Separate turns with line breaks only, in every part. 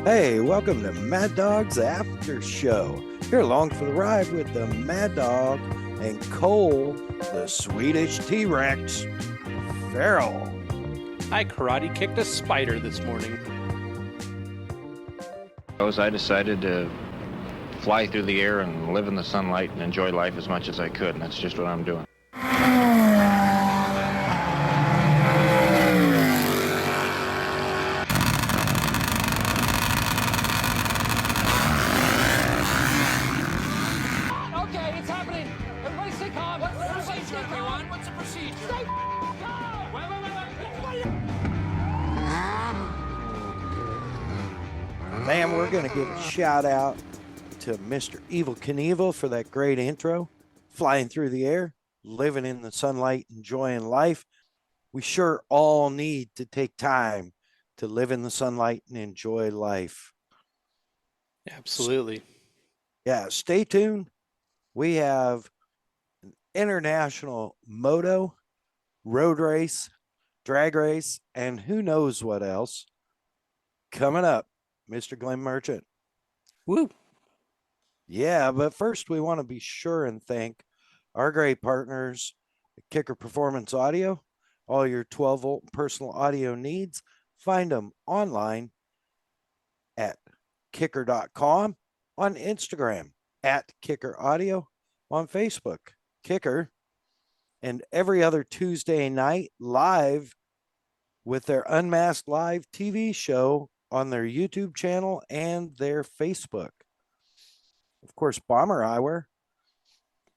Hey, welcome to Mad Dog's After Show. You're along for the ride with the Mad Dog and Cole, the Swedish T-Rex, Farrell.
I karate kicked a spider this morning.
I decided to fly through the air and live in the sunlight and enjoy life as much as I could, and that's just what I'm doing.
Okay, it's happening. Everybody stay calm. What's the procedure, everyone? What's the procedure? Stay calm. Wait.
Man, we're going to give a shout out to Mr. Evil Knievel for that great intro. Flying through the air, living in the sunlight, enjoying life. We sure all need to take time to live in the sunlight and enjoy life.
Absolutely.
Yeah, stay tuned. We have an international moto, road race, drag race, and who knows what else coming up, Mr. Glenn Merchant.
Woo.
Yeah, but first we want to be sure and thank our great partners, Kicker Performance Audio. All your 12-volt personal audio needs, find them online at kicker.com, on Instagram at Kicker Audio, on Facebook, Kicker, and every other Tuesday night live with their Unmasked Live TV show on their YouTube channel and their Facebook. Of course, Bomber Eyewear,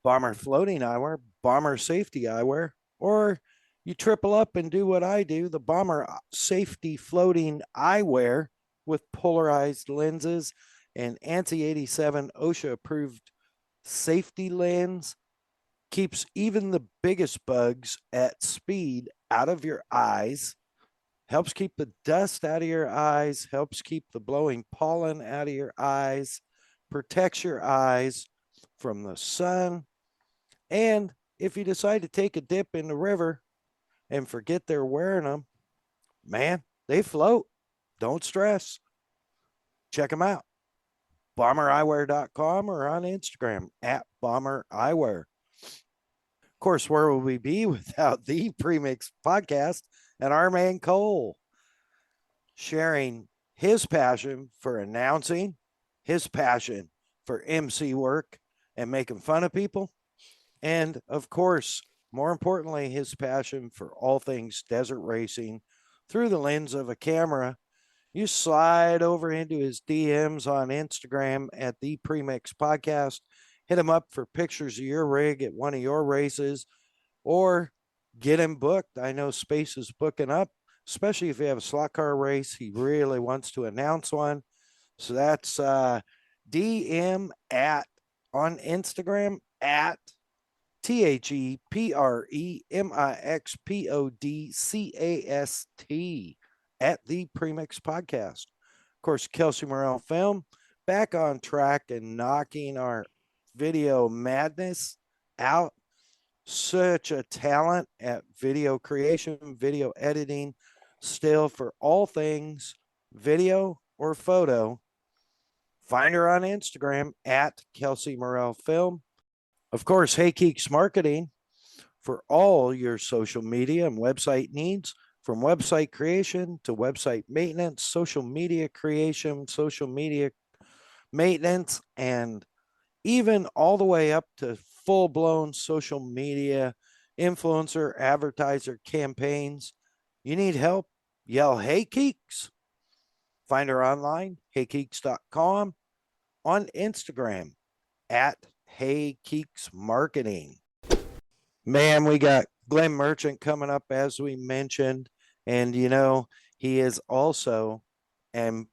Bomber Floating Eyewear, Bomber Safety Eyewear, or you triple up and do what I do, the Bomber Safety Floating Eyewear with polarized lenses and ANSI 87 OSHA approved safety lens. Keeps even the biggest bugs at speed out of your eyes, helps keep the dust out of your eyes, helps keep the blowing pollen out of your eyes, protects your eyes from the sun. And if you decide to take a dip in the river and forget they're wearing them, man, they float. Don't stress. Check them out. BomberEyewear.com or on Instagram at Bomber Eyewear. Of course, where would we be without the Premix podcast and our man Cole sharing his passion for announcing, his passion for MC work and making fun of people, and of course, more importantly, his passion for all things desert racing through the lens of a camera. You slide over into his DMs on Instagram at the Premix Podcast, hit him up for pictures of your rig at one of your races, or get him booked. I know space is booking up, especially if you have a slot car race. He really wants to announce one. So that's DM at on Instagram at ThePremixPodcast at the Premix Podcast. Of course, Kelsey Morrell Film back on track and knocking our video madness out. Such a talent at video creation, video editing, still for all things video or photo. Find her on Instagram at Kelsey Morrell Film. Of course, Hey Keeks Marketing for all your social media and website needs, from website creation to website maintenance, social media creation, social media maintenance, and even all the way up to full-blown social media influencer advertiser campaigns. You need help? Yell Hey Keeks. Find her online, heykeeks.com, on Instagram at Hey Keeks Marketing. Man, we got Glenn Merchant coming up, as we mentioned, and he is also, and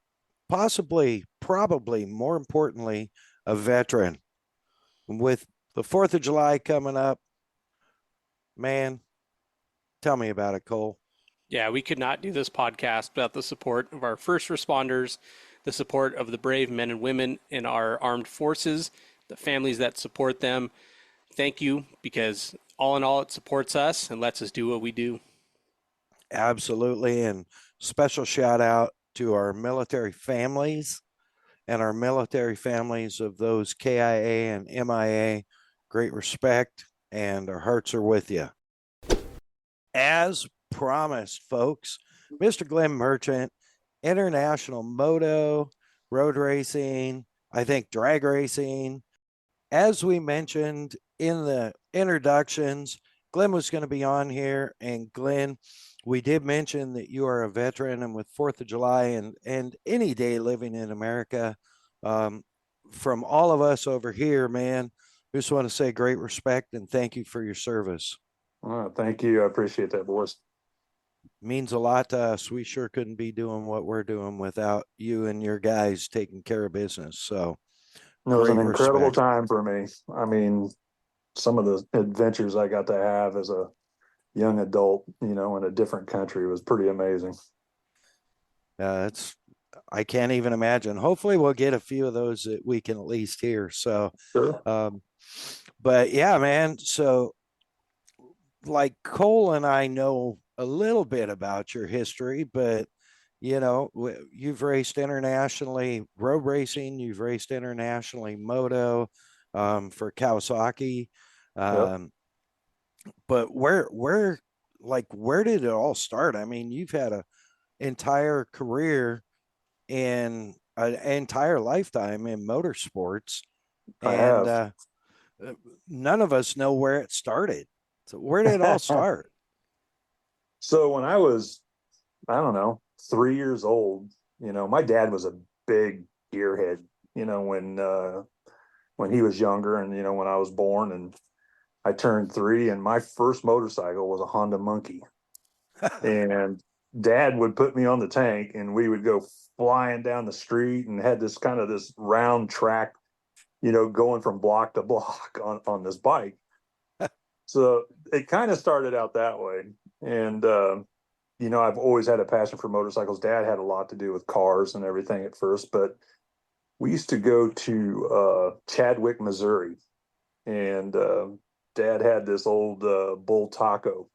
possibly, probably more importantly, a veteran. With the 4th of July coming up, man, tell me about it, Cole.
Yeah, we could not do this podcast without the support of our first responders, the support of the brave men and women in our armed forces, the families that support them. Thank you, because all in all, it supports us and lets us do what we do.
Absolutely. And special shout out to our military families and our military families of those KIA and MIA. Great respect, and our hearts are with you. As promised, folks, Mr. Glenn Merchant, international moto, road racing, I think drag racing. As we mentioned in the introductions, Glenn was going to be on here. And Glenn, we did mention that you are a veteran, and with 4th of July and any day living in America, from all of us over here, man, we just want to say great respect and thank you for your service.
Thank you. I appreciate that, boys.
Means a lot to us. We sure couldn't be doing what we're doing without you and your guys taking care of business. So
it was an
great
incredible
respect.
time for me. I mean, some of the adventures I got to have as a young adult, you know, in a different country was pretty amazing.
I can't even imagine. Hopefully we'll get a few of those that we can at least hear. So,
Sure.
but yeah, man. So like Cole and I know a little bit about your history, but you know, you've raced internationally road racing, you've raced internationally moto, for Kawasaki.
Yep.
But where did it all start? I mean, you've had an entire career in an entire lifetime in motorsports,
I
and
have.
none of us know where it started. So where did it all start?
So when I was, I don't know, 3 years old, you know, my dad was a big gearhead, you know, when he was younger, and, you know, when I was born and I turned 3, and my first motorcycle was a Honda Monkey. And dad would put me on the tank and we would go flying down the street, and had this kind of this round track, you know, going from block to block on this bike. So it kind of started out that way. And, you know, I've always had a passion for motorcycles. Dad had a lot to do with cars and everything at first, but we used to go to Chadwick, Missouri, and Dad had this old Bull Taco.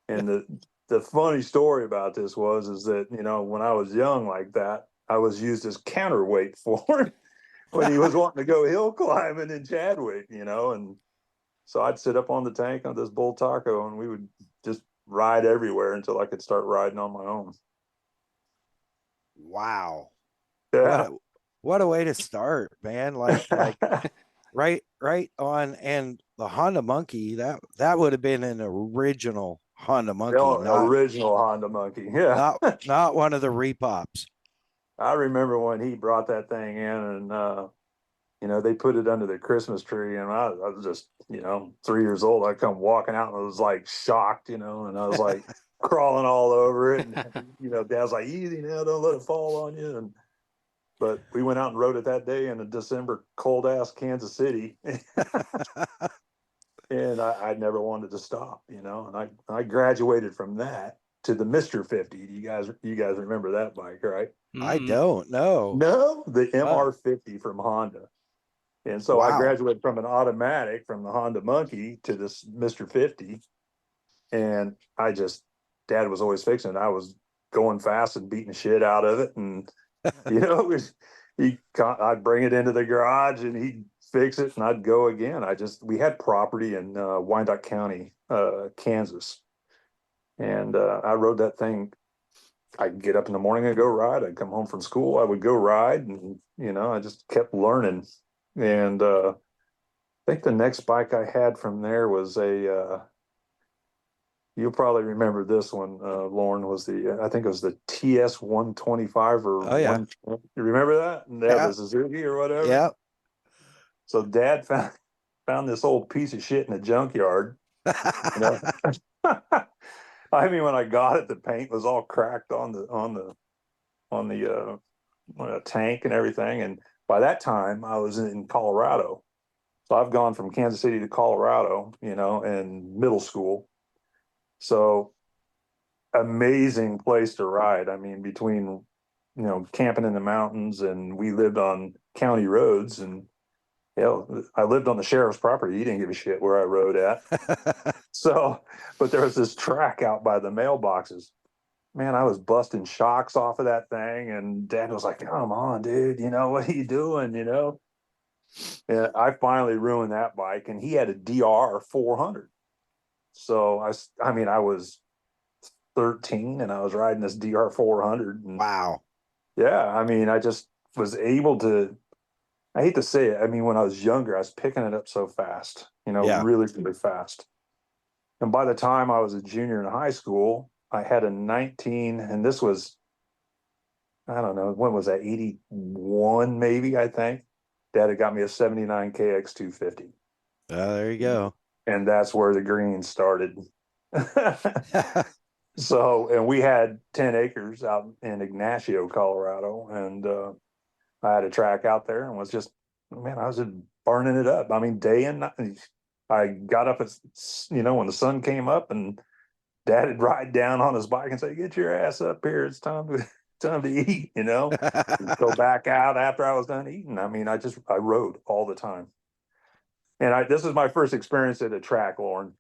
And the funny story about this is that, you know, when I was young like that, I was used as counterweight for him when he was wanting to go hill climbing in Chadwick, you know. And so I'd sit up on the tank on this Bull Taco, and we would just ride everywhere until I could start riding on my own.
Wow.
Yeah.
What a way to start, man. Like right on. And the Honda Monkey, that would have been an original Honda Monkey,
Original Honda Monkey. Yeah.
not one of the repops.
I remember when he brought that thing in, and you know, they put it under the Christmas tree, and I was just, you know, 3 years old. I come walking out and I was like shocked, you know, and I was like crawling all over it. And, you know, Dad's like, easy now, don't let it fall on you. But we went out and rode it that day in a December cold ass Kansas City. And I never wanted to stop, you know, and I graduated from that to the Mr. 50. You guys remember that bike, right?
I don't know.
No, the MR50 from Honda. And so I graduated from an automatic from the Honda Monkey to this Mr. 50. And Dad was always fixing it. I was going fast and beating the shit out of it. And, you know, I'd bring it into the garage and he'd fix it and I'd go again. We had property in Wyandotte County, Kansas. And I rode that thing. I'd get up in the morning and go ride. I'd come home from school. I would go ride, and, you know, I just kept learning. And I think the next bike I had from there was you'll probably remember this one, Lauren, I think it was the TS 125 or
yeah.
You remember that? And that was Suzuki or whatever.
Yeah.
So Dad found this old piece of shit in a junkyard. You know? I mean, when I got it, the paint was all cracked on the tank and everything. And by that time, I was in Colorado. So I've gone from Kansas City to Colorado, you know, in middle school. So amazing place to ride. I mean, between, you know, camping in the mountains, and we lived on county roads, and, you know, I lived on the sheriff's property. He didn't give a shit where I rode at. So, but there was this track out by the mailboxes, man, I was busting shocks off of that thing. And Dad was like, come on, dude, what are you doing? And I finally ruined that bike, and he had a DR 400. So I mean, I was 13 and I was riding this DR 400. And
Wow.
yeah, I mean, I just was able to, I hate to say it. I mean, when I was younger, I was picking it up so fast,
Yeah.
really, really fast. And by the time I was a junior in high school, I had a 19, and this was, I don't know, when was that? 81, maybe, I think. Dad had got me a 79 KX 250.
There you go.
And that's where the green started. So, and we had 10 acres out in Ignacio, Colorado. And I had a track out there and was just, man, I was just burning it up. I mean, day and night. I got up at, when the sun came up, and Dad would ride down on his bike and say, get your ass up here. It's time to eat, Go back out after I was done eating. I mean, I rode all the time. And this is my first experience at a track, Lauren.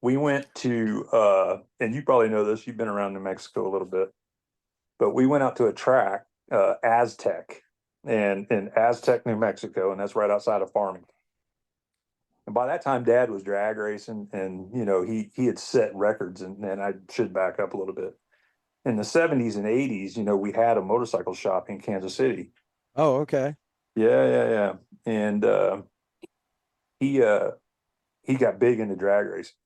We went to, and you probably know this, you've been around New Mexico a little bit, but we went out to a track, Aztec, and in Aztec, New Mexico, and that's right outside of Farmington. And by that time, Dad was drag racing, and he had set records. And I should back up a little bit. In the 70s and 80s, we had a motorcycle shop in Kansas City.
Oh, okay.
Yeah. And he got big into drag racing,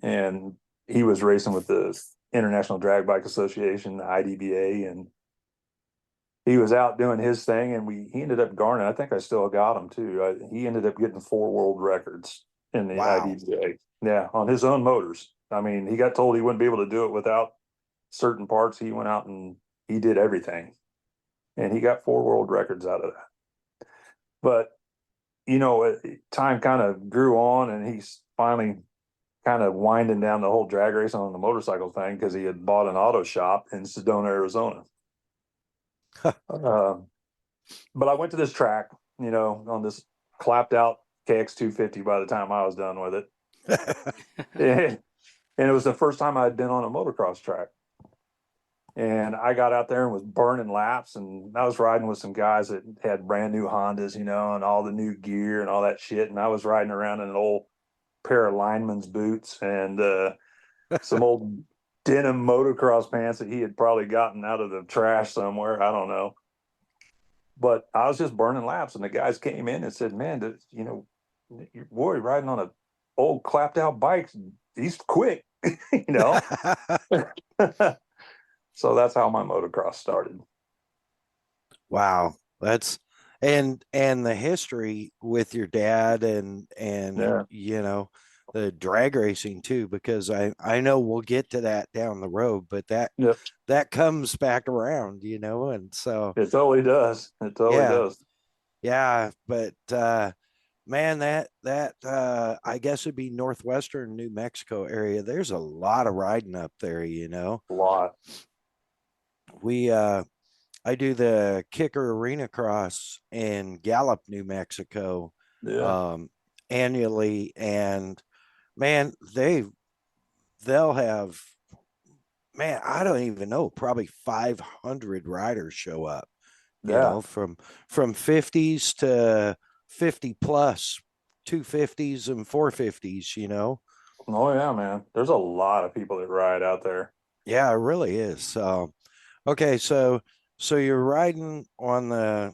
and he was racing with the International Drag Bike Association, the IDBA, and he was out doing his thing, and he ended up garnering. I think I still got him too. He ended up getting 4 world records in the
Wow.
IDBA. Yeah, on his own motors. I mean, he got told he wouldn't be able to do it without certain parts. He went out and he did everything, and he got 4 world records out of that. But time kind of grew on, and he's finally kind of winding down the whole drag race on the motorcycle thing because he had bought an auto shop in Sedona, Arizona. But I went to this track, on this clapped out KX 250 by the time I was done with it. And it was the first time I'd been on a motocross track. And I got out there and was burning laps, and I was riding with some guys that had brand new Hondas, and all the new gear and all that shit. And I was riding around in an old pair of lineman's boots and some old denim motocross pants that he had probably gotten out of the trash somewhere. I don't know. But I was just burning laps, and the guys came in and said, man, your boy riding on a old clapped out bike, he's quick, So that's how my motocross started.
Wow. That's and the history with your dad and
Yeah.
the drag racing too, because I know we'll get to that down the road, but
Yep.
that comes back around, and so
It totally does. It totally
yeah.
does.
Yeah, but man, that I guess it'd be northwestern New Mexico area. There's a lot of riding up there,
A lot.
We I do the Kicker Arena Cross in Gallup, New Mexico,
Yeah.
annually, and man, they'll have, man, I don't even know, probably 500 riders show up,
Yeah.
from 50s to 50 plus 250s and 450s.
Oh yeah, man. There's a lot of people that ride out there.
Yeah, it really is. Okay, so you're riding on the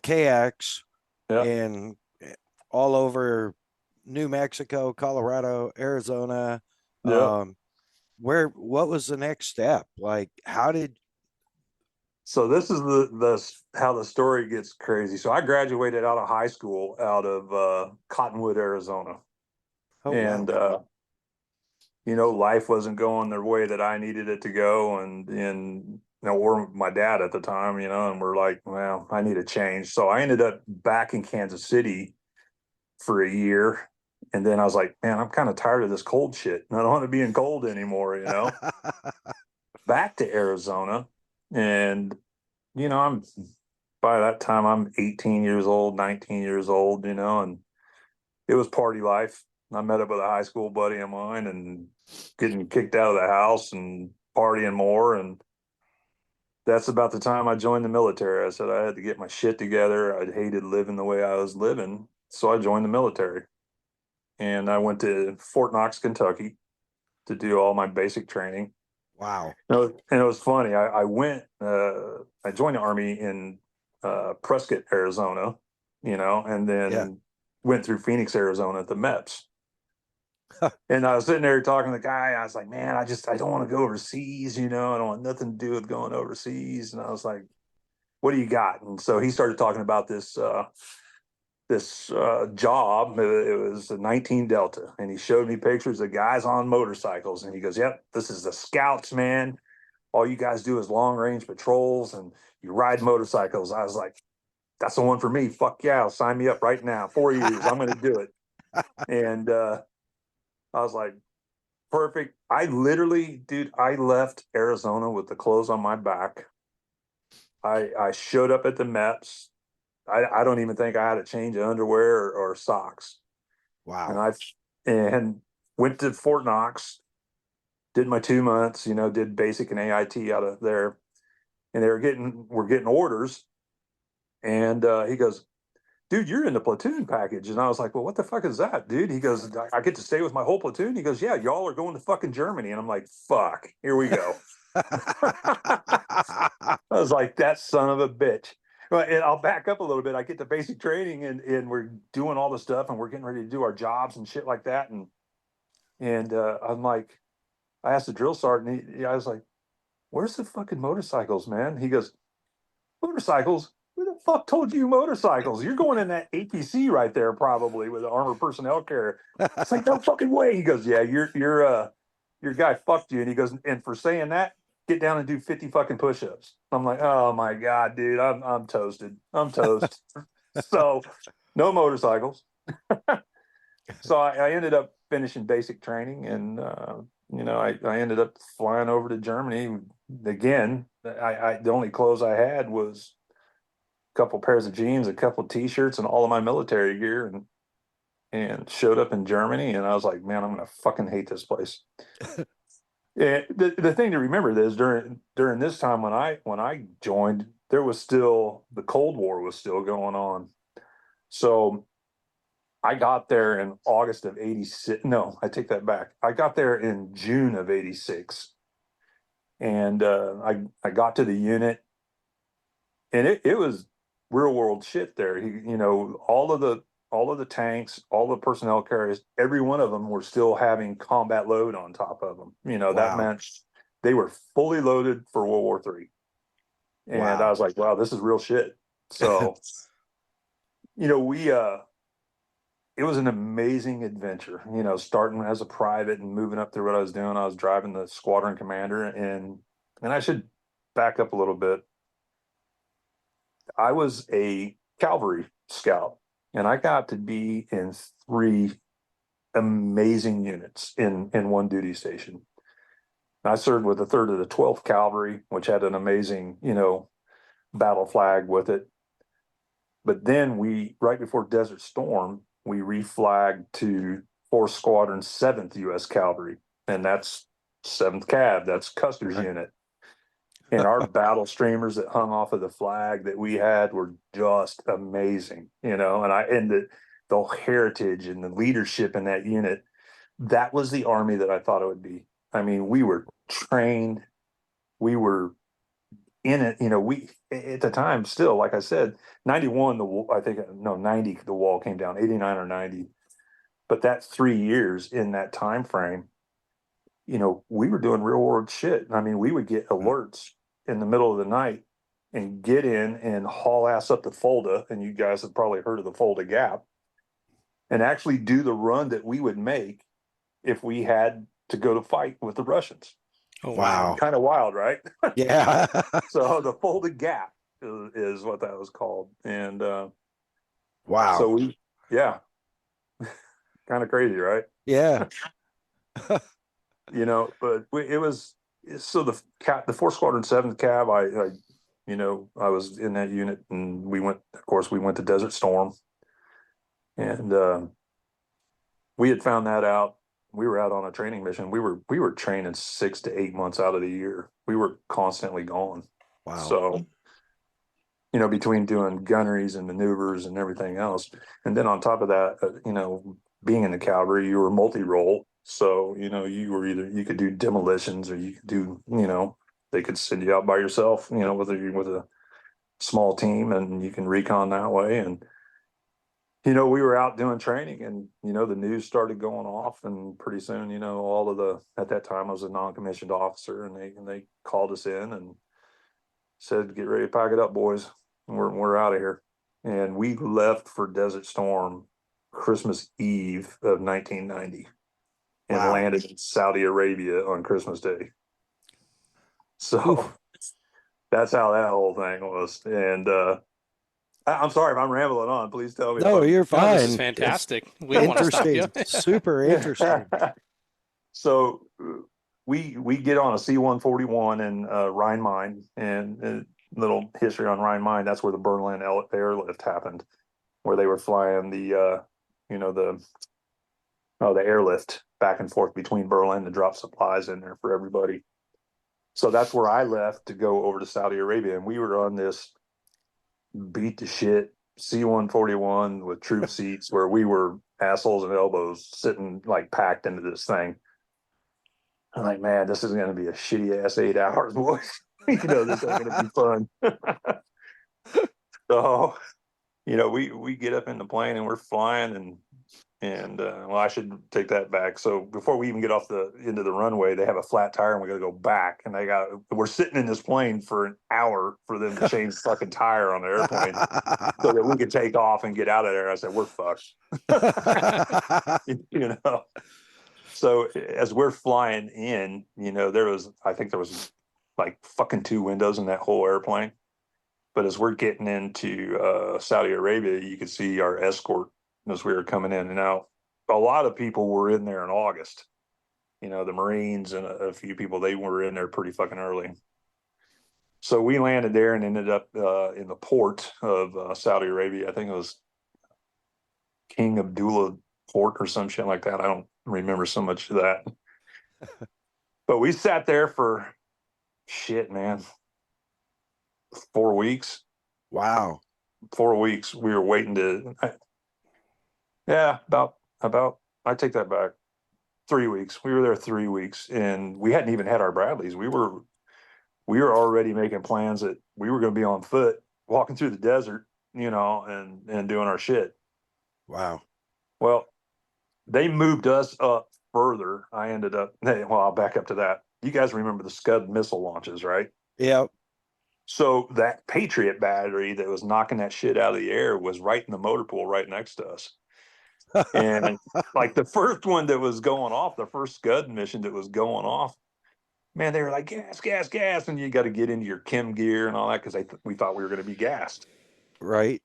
KX
Yeah.
in all over New Mexico, Colorado, Arizona.
Yeah.
What was the next step? Like, how did?
So this is the how the story gets crazy. So I graduated out of high school out of Cottonwood, Arizona.
Oh,
And
wow.
life wasn't going the way that I needed it to go, and or my dad at the time, and we're like, well, I need a change. So I ended up back in Kansas City for a year, and then I was like, man, I'm kind of tired of this cold shit. I don't want to be in cold anymore. Back to Arizona, and I'm by that time I'm 18 years old, 19 years old, and it was party life. I met up with a high school buddy of mine and getting kicked out of the house and partying more. And that's about the time I joined the military. I said I had to get my shit together. I hated living the way I was living. So I joined the military. And I went to Fort Knox, Kentucky to do all my basic training.
Wow.
And it was funny. I joined the Army in Prescott, Arizona, and then went through Phoenix, Arizona at the MEPS. And I was sitting there talking to the guy. I was like, man, I don't want to go overseas. I don't want nothing to do with going overseas. And I was like, what do you got? And so he started talking about this job. It was a 19 Delta, and he showed me pictures of guys on motorcycles. And he goes, yep, this is the Scouts, man. All you guys do is long range patrols and you ride motorcycles. I was like, that's the one for me. Fuck yeah, sign me up right now. 4 years, I'm going to do it. And I was like, perfect. I literally, dude, I left Arizona with the clothes on my back. I showed up at the MEPS. I don't even think I had a change of underwear or socks.
Wow.
And went to Fort Knox, did my 2 months, did basic and AIT out of there. And we're getting orders. And he goes, dude, you're in the platoon package. And I was like, well, what the fuck is that, dude? He goes, I get to stay with my whole platoon. He goes, yeah, y'all are going to fucking Germany. And I'm like, fuck, here we go. I was like, that son of a bitch. Well, and I'll back up a little bit. I get to basic training and we're doing all the stuff and we're getting ready to do our jobs and shit like that. And I'm like, I asked the drill sergeant, I was like, where's the fucking motorcycles, man? He goes, motorcycles? Who the fuck told you motorcycles? You're going in that APC right there, probably with the armored personnel carrier. It's like, no fucking way. He goes, yeah, your guy fucked you. And he goes, and for saying that, get down and do 50 fucking push-ups. I'm like, oh my God, dude, I'm toasted. I'm toast. So no motorcycles. So I ended up finishing basic training, and I ended up flying over to Germany again. The only clothes I had was a couple pairs of jeans, a couple of t-shirts, and all of my military gear, and showed up in Germany. And I was like, man, I'm gonna fucking hate this place. And the thing to remember is during this time when I joined, there was still the Cold War was still going on. So I got there in August of 86. No, I take that back. I got there in June of 86. And I got to the unit, and it was real world shit there. All of the tanks, all the personnel carriers, every one of them were still having combat load on top of them. That
Wow.
meant they were fully loaded for World War III. And
Wow.
I was like, wow, this is real shit. So, it was an amazing adventure, starting as a private and moving up through what I was doing. I was driving the squadron commander, and I should back up a little bit. I was a cavalry scout, and I got to be in 3 amazing units in one duty station. I served with the 3rd of the 12th Cavalry, which had an amazing, battle flag with it. But then right before Desert Storm, we reflagged to 4th Squadron 7th U.S. Cavalry, and that's 7th Cav, that's Custer's unit. And our battle streamers that hung off of the flag that we had were just amazing, and the heritage and the leadership in that unit, that was the Army that I thought it would be. I mean, we were trained, we were in it, we at the time still, like I said, 91, 90, the wall came down, 89 or 90. But that 3 years in that time frame, we were doing real world shit. I mean, we would get alerts in the middle of the night and get in and haul ass up to Fulda, and you guys have probably heard of the Fulda Gap, and actually do the run that we would make if we had to go to fight with the Russians.
Oh,
Wow.
Kind of wild, right?
Yeah.
So the Fulda Gap is what that was called. And
Wow.
so kind of crazy, right?
Yeah.
But it was, so the 4th Squadron 7th Cav, I was in that unit, and we went to Desert Storm, and we had found that out we were out on a training mission. We were training 6 to 8 months out of the year. We were constantly gone.
Wow.
So, between doing gunneries and maneuvers and everything else, and then on top of that, being in the cavalry, you were multi-role. So, you could do demolitions, or you could do, they could send you out by yourself, whether you're with a small team, and you can recon that way. And we were out doing training, and the news started going off, and pretty soon, at that time I was a non-commissioned officer, and they called us in and said, "Get ready to pack it up, boys. We're out of here." And we left for Desert Storm Christmas Eve of 1990, and
Wow.
landed in Saudi Arabia on Christmas Day. So
Oof.
that's how that whole thing was. And I'm sorry if I'm rambling on. Please tell me.
No, you're
No,
fine.
this is fantastic. We don't want to stop you.
Interesting. Super interesting.
So we get on a C-141 in Rhine Mine, and little history on Rhine Mine. That's where the Berlin airlift happened, where they were flying the airlift back and forth between Berlin to drop supplies in there for everybody. So that's where I left to go over to Saudi Arabia, and we were on this beat to shit C-141 with troop seats, where we were assholes and elbows sitting like packed into this thing. I'm like, man, this is going to be a shitty ass 8 hours, boys. This is going to be fun. So, we get up in the plane and we're flying, and well, I should take that back. So before we even get off into the runway, they have a flat tire, and we got to go back. And we're sitting in this plane for an hour for them to change the fucking tire on the airplane so that we could take off and get out of there. I said, we're fucked. So as we're flying in, I think there was like fucking 2 windows in that whole airplane. But as we're getting into Saudi Arabia, you could see our escort as we were coming in and out. A lot of people were in there in August. The Marines and a few people, they were in there pretty fucking early. So we landed there and ended up in the port of Saudi Arabia. I think it was King Abdullah Port or some shit like that. I don't remember so much of that. But we sat there for shit, man, 4 weeks.
Wow.
4 weeks. We were waiting about I take that back. 3 weeks. We were there 3 weeks, and we hadn't even had our Bradleys. We were already making plans that we were going to be on foot walking through the desert, and doing our shit.
Wow.
Well, they moved us up further. I'll back up to that. You guys remember the Scud missile launches, right?
Yeah.
So that Patriot battery that was knocking that shit out of the air was right in the motor pool right next to us. And like the first one that was going off, the first Scud mission that was going off, man, they were like, gas, gas, gas. And you got to get into your chem gear and all that, because we thought we were going to be gassed.
Right.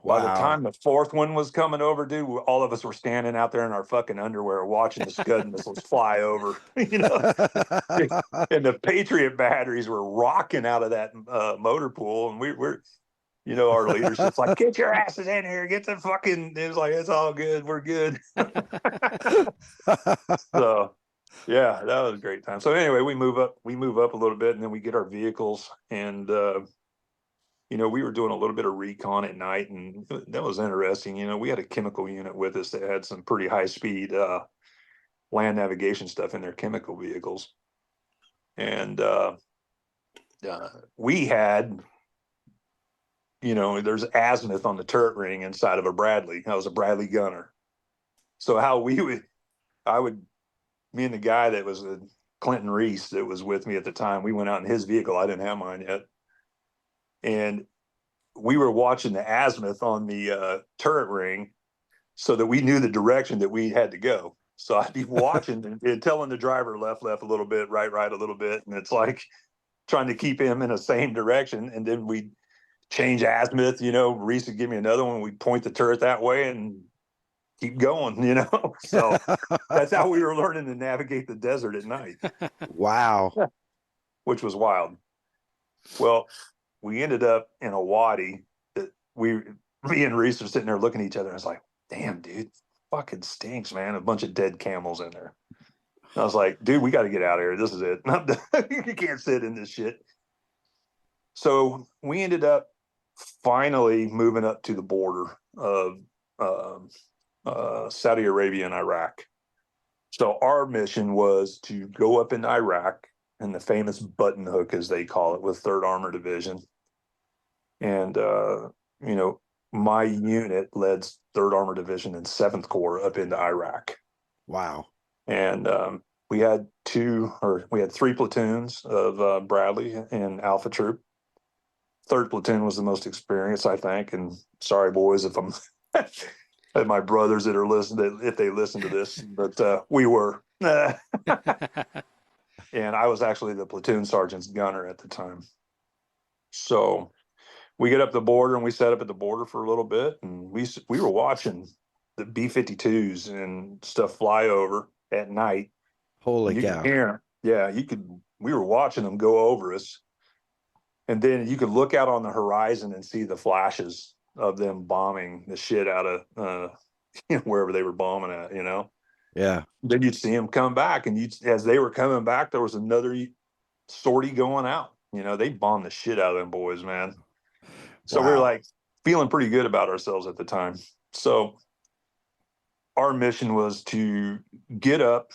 Wow.
By the time the fourth one was coming over, dude, all of us were standing out there in our fucking underwear watching the Scud missiles fly over, And the Patriot batteries were rocking out of that motor pool. And we're our leadership's like, get your asses in here, get the fucking, it was like, it's all good, we're good. So yeah, that was a great time. So anyway, we move up a little bit, and then we get our vehicles, and we were doing a little bit of recon at night, and that was interesting. We had a chemical unit with us that had some pretty high speed land navigation stuff in their chemical vehicles. And we had, there's azimuth on the turret ring inside of a Bradley. I was a Bradley gunner. So me and the guy that was Clinton Reese that was with me at the time, we went out in his vehicle. I didn't have mine yet. And we were watching the azimuth on the turret ring so that we knew the direction that we had to go. So I'd be watching and telling the driver left a little bit, right a little bit. And it's like trying to keep him in the same direction. And then we'd change azimuth, Reese would give me another one. We'd point the turret that way and keep going, So that's how we were learning to navigate the desert at night.
Wow.
Which was wild. Well, we ended up in a wadi that me and Reese are sitting there looking at each other. And it's like, damn, dude, fucking stinks, man. A bunch of dead camels in there. I was like, dude, we got to get out of here. This is it. You can't sit in this shit. So we ended up finally moving up to the border of Saudi Arabia and Iraq. So our mission was to go up in Iraq in the famous button hook, as they call it, with Third Armored Division. And, you know, my unit led Third Armored Division and 7th Corps up into Iraq.
Wow.
And we had three platoons of Bradley and Alpha Troop. Third platoon was the most experienced, I think. And sorry, boys, if I'm my brothers that are listening, if they listen to this, but we were. And I was actually the platoon sergeant's gunner at the time. So we get up the border and we set up at the border for a little bit, and we were watching the B-52s and stuff fly over at night.
Holy
You could
cow.
hear, yeah, we were watching them go over us. And then you could look out on the horizon and see the flashes of them bombing the shit out of wherever they were bombing at, you know?
Yeah.
Then you'd see them come back, and as they were coming back, there was another sortie going out. You know, they bombed the shit out of them boys, man. So we were
Wow.
like feeling pretty good about ourselves at the time. So our mission was to get up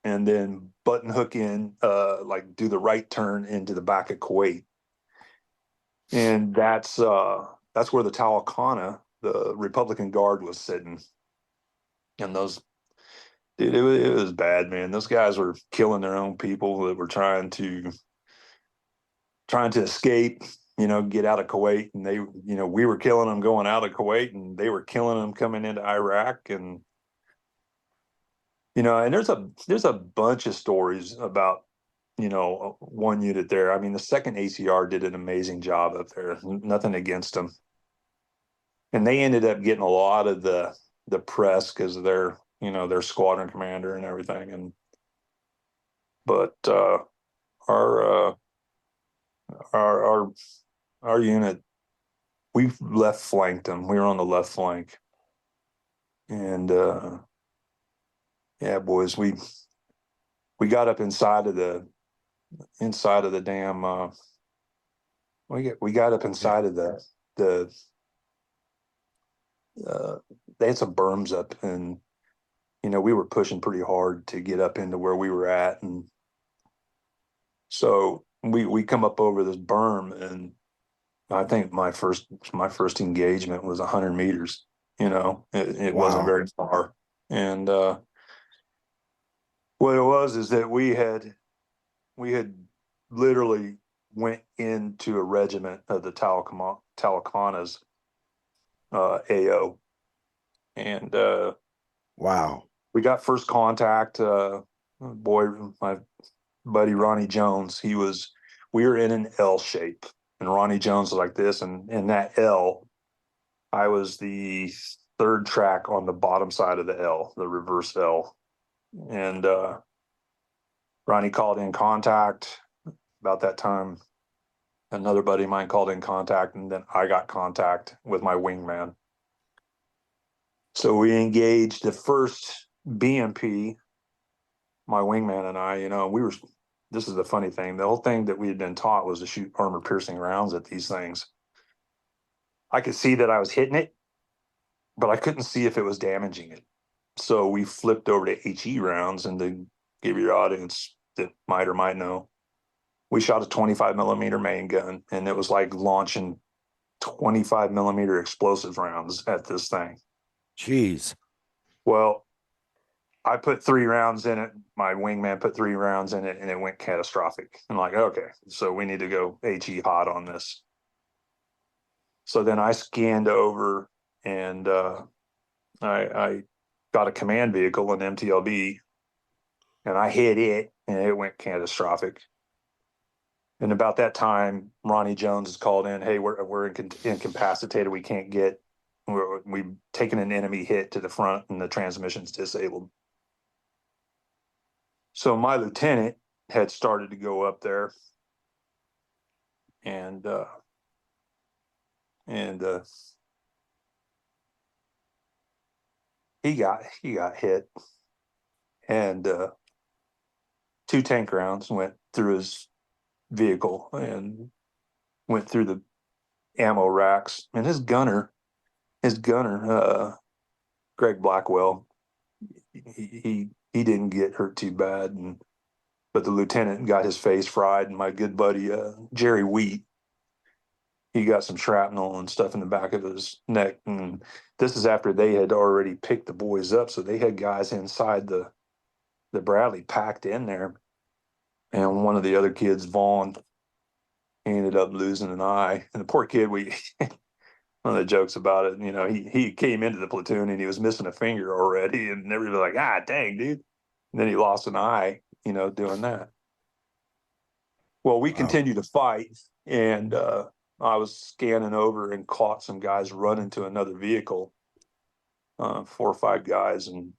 and then button hook in, like do the right turn into the back of Kuwait. And that's where the Talakana, the Republican Guard, was sitting. And those, dude, it was bad, man. Those guys were killing their own people that were trying to escape, you know, get out of Kuwait. And they, you know, we were killing them going out of Kuwait, and they were killing them coming into Iraq. And, you know, and there's a bunch of stories about, you know, one unit there. I mean, the 2nd ACR did an amazing job up there. Nothing against them. And they ended up getting a lot of the press because of their, you know, their squadron commander and everything. And but our our our unit, we left flanked them. We were on the left flank, and yeah, boys, we got up inside of the damn. We got up inside of the they had some berms up, and you know, we were pushing pretty hard to get up into where we were at. And so we come up over this berm, and I think my first engagement was 100 meters. You know, it wasn't
Wow.
very far. And what it was is that we had literally went into a regiment of the Talakana's AO, and
Wow.
we got first contact. My buddy Ronnie Jones, we were in an L shape, and Ronnie Jones was like this, and in that L, I was the 3rd track on the bottom side of the L, the reverse L. And Ronnie called in contact. About that time, another buddy of mine called in contact, and then I got contact with my wingman. So we engaged the first BMP, my wingman and I, you know, this is the funny thing. The whole thing that we had been taught was to shoot armor piercing rounds at these things. I could see that I was hitting it, but I couldn't see if it was damaging it. So we flipped over to HE rounds, and to give your audience that might or might know, we shot a 25 millimeter main gun, and it was like launching 25 millimeter explosive rounds at this thing.
Jeez.
Well, I put 3 rounds in it. My wingman put 3 rounds in it, and it went catastrophic. I'm like, okay, so we need to go HE hot on this. So then I scanned over, and I got a command vehicle, an MTLB, and I hit it, and it went catastrophic. And about that time, Ronnie Jones is called in. Hey, we're incapacitated. We can't get. We've taken an enemy hit to the front, and the transmission's disabled. So my lieutenant had started to go up there, and he got hit, and 2 tank rounds went through his vehicle and went through the ammo racks. And his gunner, Greg Blackwell, he didn't get hurt too bad, but the lieutenant got his face fried, and my good buddy Jerry Wheat, he got some shrapnel and stuff in the back of his neck. And this is after they had already picked the boys up, so they had guys inside the Bradley packed in there. And one of the other kids, Vaughn, he ended up losing an eye. And the poor kid, one of the jokes about it, he came into the platoon and he was missing a finger already, and everybody was like, ah, dang, dude. And then he lost an eye, doing that. Well, we continued to fight, and I was scanning over and caught some guys running to another vehicle, 4 or 5 guys, and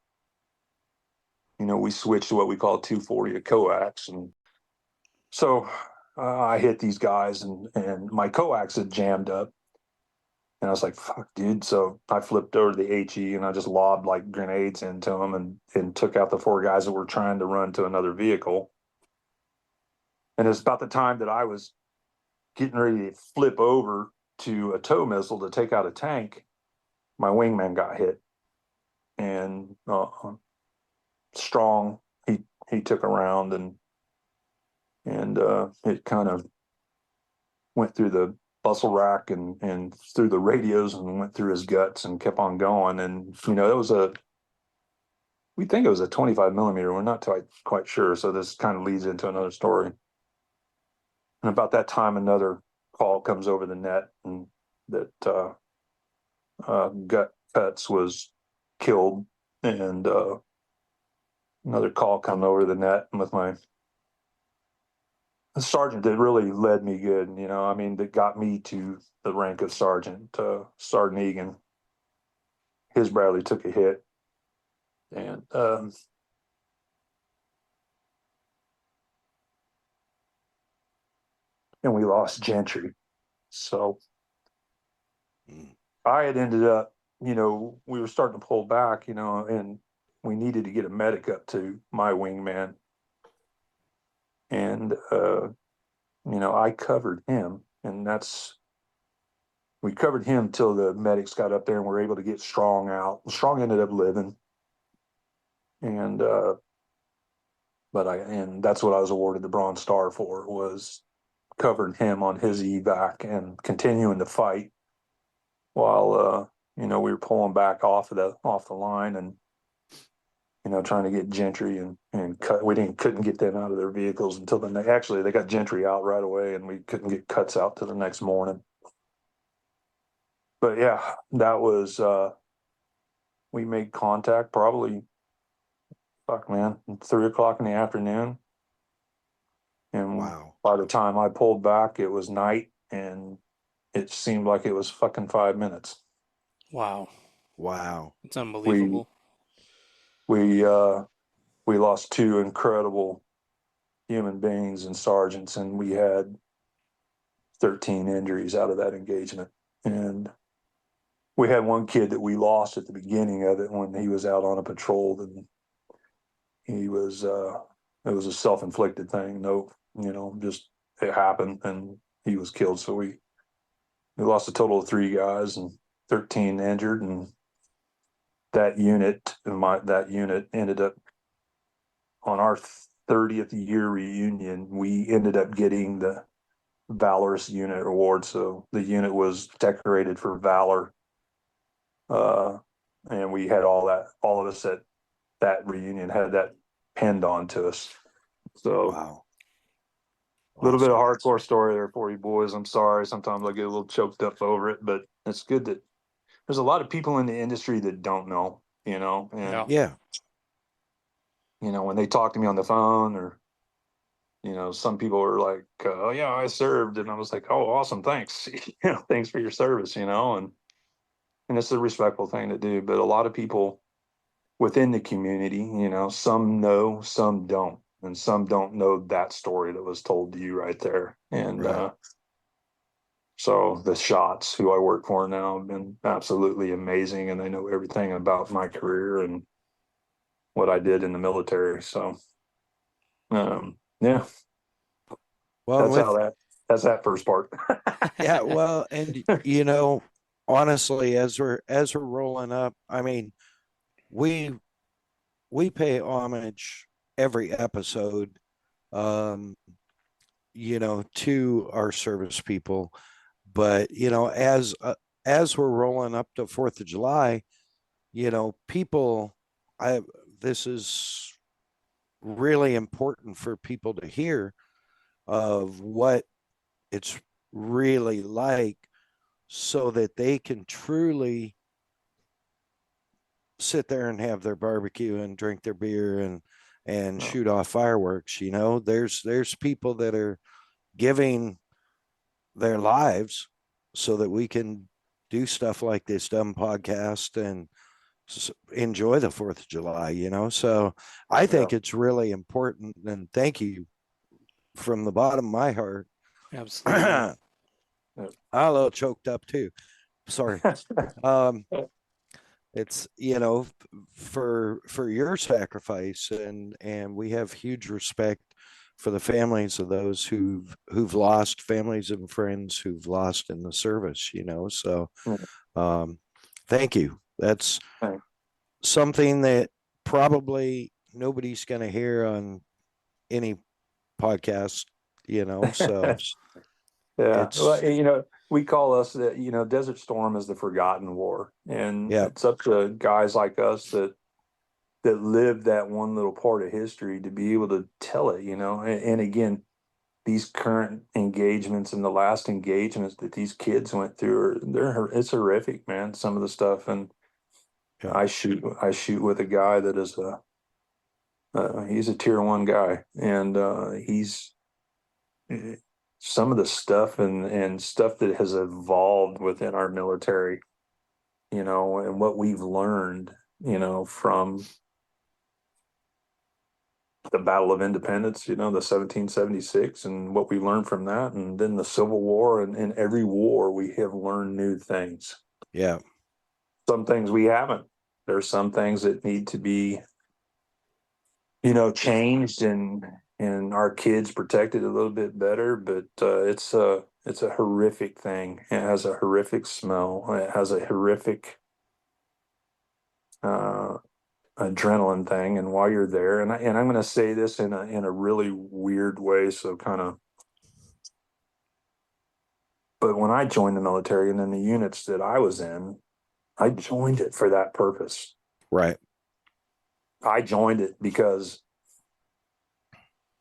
we switched to what we call 240, a coax, and so I hit these guys, and my coax had jammed up, and I was like, "Fuck, dude!" So I flipped over to the HE and I just lobbed like grenades into them, and took out the 4 guys that were trying to run to another vehicle. And it's about the time that I was getting ready to flip over to a tow missile to take out a tank, my wingman got hit, and Strong, he took a round, and it kind of went through the bustle rack and through the radios and went through his guts and kept on going. And we think it was a 25 millimeter. We're not quite sure. So this kind of leads into another story. And about that time, another call comes over the net, and that Gut Cuts was killed, and another call come over the net with my sergeant that really led me good, that got me to the rank of sergeant, Sergeant Egan. His Bradley took a hit, and we lost Gentry. So I had ended up, we were starting to pull back, and we needed to get a medic up to my wingman. And, I covered him, and we covered him till the medics got up there and were able to get Strong out. Strong ended up living. And, and that's what I was awarded the Bronze Star for, was covering him on his evac and continuing to fight while, we were pulling back off the line, and, trying to get Gentry and cut. We couldn't get them out of their vehicles until they got Gentry out right away, and we couldn't get Cuts out till the next morning. But yeah, that was, we made contact probably, 3:00 in the afternoon. And by the time I pulled back, it was night, and it seemed like it was fucking 5 minutes.
Wow.
Wow.
It's unbelievable.
We lost 2 incredible human beings and sergeants, and we had 13 injuries out of that engagement. And we had one kid that we lost at the beginning of it when he was out on a patrol, and he was it was a self-inflicted thing. No, just it happened, and he was killed. So we lost a total of 3 guys and 13 injured, and that unit ended up on our 30th year reunion. We ended up getting the Valorous Unit Award. So the unit was decorated for valor, and we had all of us at that reunion had that pinned onto us. So
wow.
A little bit of hardcore story there for you boys. I'm sorry. Sometimes I get a little choked up over it, but it's good that there's a lot of people in the industry that don't know, and
Yeah.
when they talk to me on the phone, or, some people are like, oh yeah, I served. And I was like, oh, awesome. Thanks. Thanks for your service, and it's a respectful thing to do. But a lot of people within the community, some know, some don't. And some don't know that story that was told to you right there. And
Right.
So the Shots, who I work for now, have been absolutely amazing, and they know everything about my career and what I did in the military. So Yeah,
Well,
that's
with
how that's that first part.
yeah, well, and honestly, as we're rolling up, I mean, we we pay homage every episode, um, to our service people. But as we're rolling up to Fourth of July, people, I this is really important for people to hear of what it's really like, so that they can truly sit there and have their barbecue and drink their beer and
Oh,
shoot off fireworks. There's people that are giving their lives so that we can do stuff like this dumb podcast and enjoy the 4th of July. So I
yeah.
think it's really important, and thank you from the bottom of my heart.
Absolutely.
I'm a little choked up too, sorry. um it's for your sacrifice, and we have huge respect for the families of those who've lost families and friends who've lost in the service. So um thank you. That's something that probably nobody's going to hear on any podcast. So
Yeah, well,
it's
we call us that. Desert Storm is the forgotten war, and
yeah,
it's up to guys like us that live that one little part of history to be able to tell it. And again, these current engagements and the last engagements that these kids went through it's horrific, man. Some of the stuff, and
yeah,
I shoot with a guy that is he's a tier one guy, and he's some of the stuff and stuff that has evolved within our military, and what we've learned, from the Battle of Independence, the 1776, and what we learned from that, and then the Civil War, and in every war we have learned new things.
yeah,
Some things we haven't. There's some things that need to be, changed and our kids protected a little bit better. But it's a horrific thing. It has a horrific smell. It has a horrific uh, adrenaline thing. And while you're there, and I'm going to say this in a really weird way, so kind of. But when I joined the military and in the units that I was in, I joined it for that purpose.
right,
I joined it because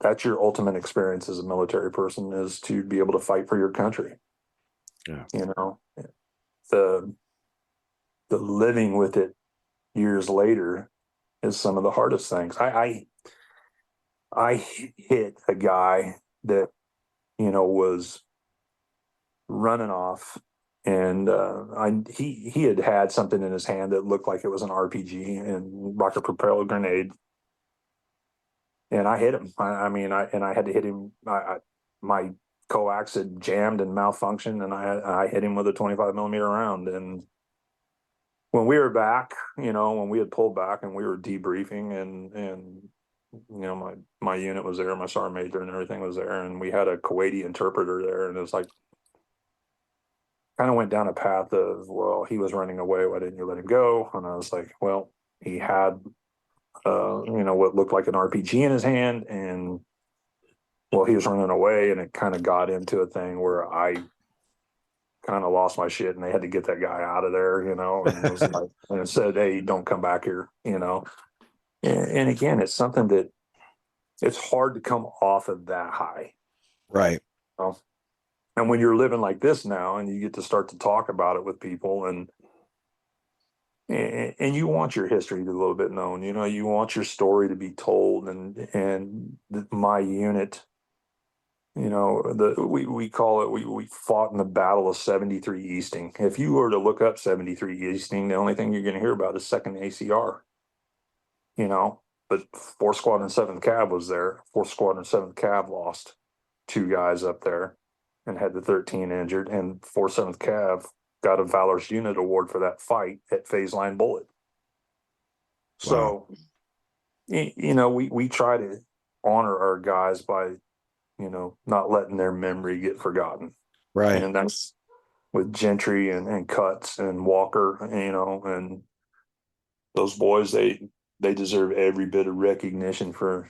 that's your ultimate experience as a military person, is to be able to fight for your country.
yeah,
The the living with it years later is some of the hardest things. I hit a guy that was running off, and he had something in his hand that looked like it was an RPG and rocket propelled grenade, and I hit him. I had to hit him. My coax had jammed and malfunctioned, and I hit him with a 25 millimeter round. And when we were back, when we had pulled back and we were debriefing, and my unit was there, my sergeant major and everything was there, and we had a Kuwaiti interpreter there, and it was like kind of went down a path of, well, he was running away, why didn't you let him go? And I was like, well, he had what looked like an RPG in his hand, and well, he was running away, and it kind of got into a thing where I kind of lost my shit, and they had to get that guy out of there, and it was like, and it said, hey, don't come back here. And again, it's something that it's hard to come off of that high.
right,
And when you're living like this now, and you get to start to talk about it with people, and you want your history to be a little bit known, you want your story to be told, and my unit, we call it, we fought in the Battle of 73 Easting. If you were to look up 73 Easting, the only thing you're going to hear about is second ACR, but 4th Squadron 7th Cav was there. 4th Squadron 7th Cav lost 2 guys up there and had the 13 injured, and 4th 7th Cav got a Valor's Unit Award for that fight at Phase Line Bullet.
wow,
So, we try to honor our guys by, not letting their memory get forgotten.
Right.
And that's with Gentry and Cuts and Walker, and those boys, they deserve every bit of recognition for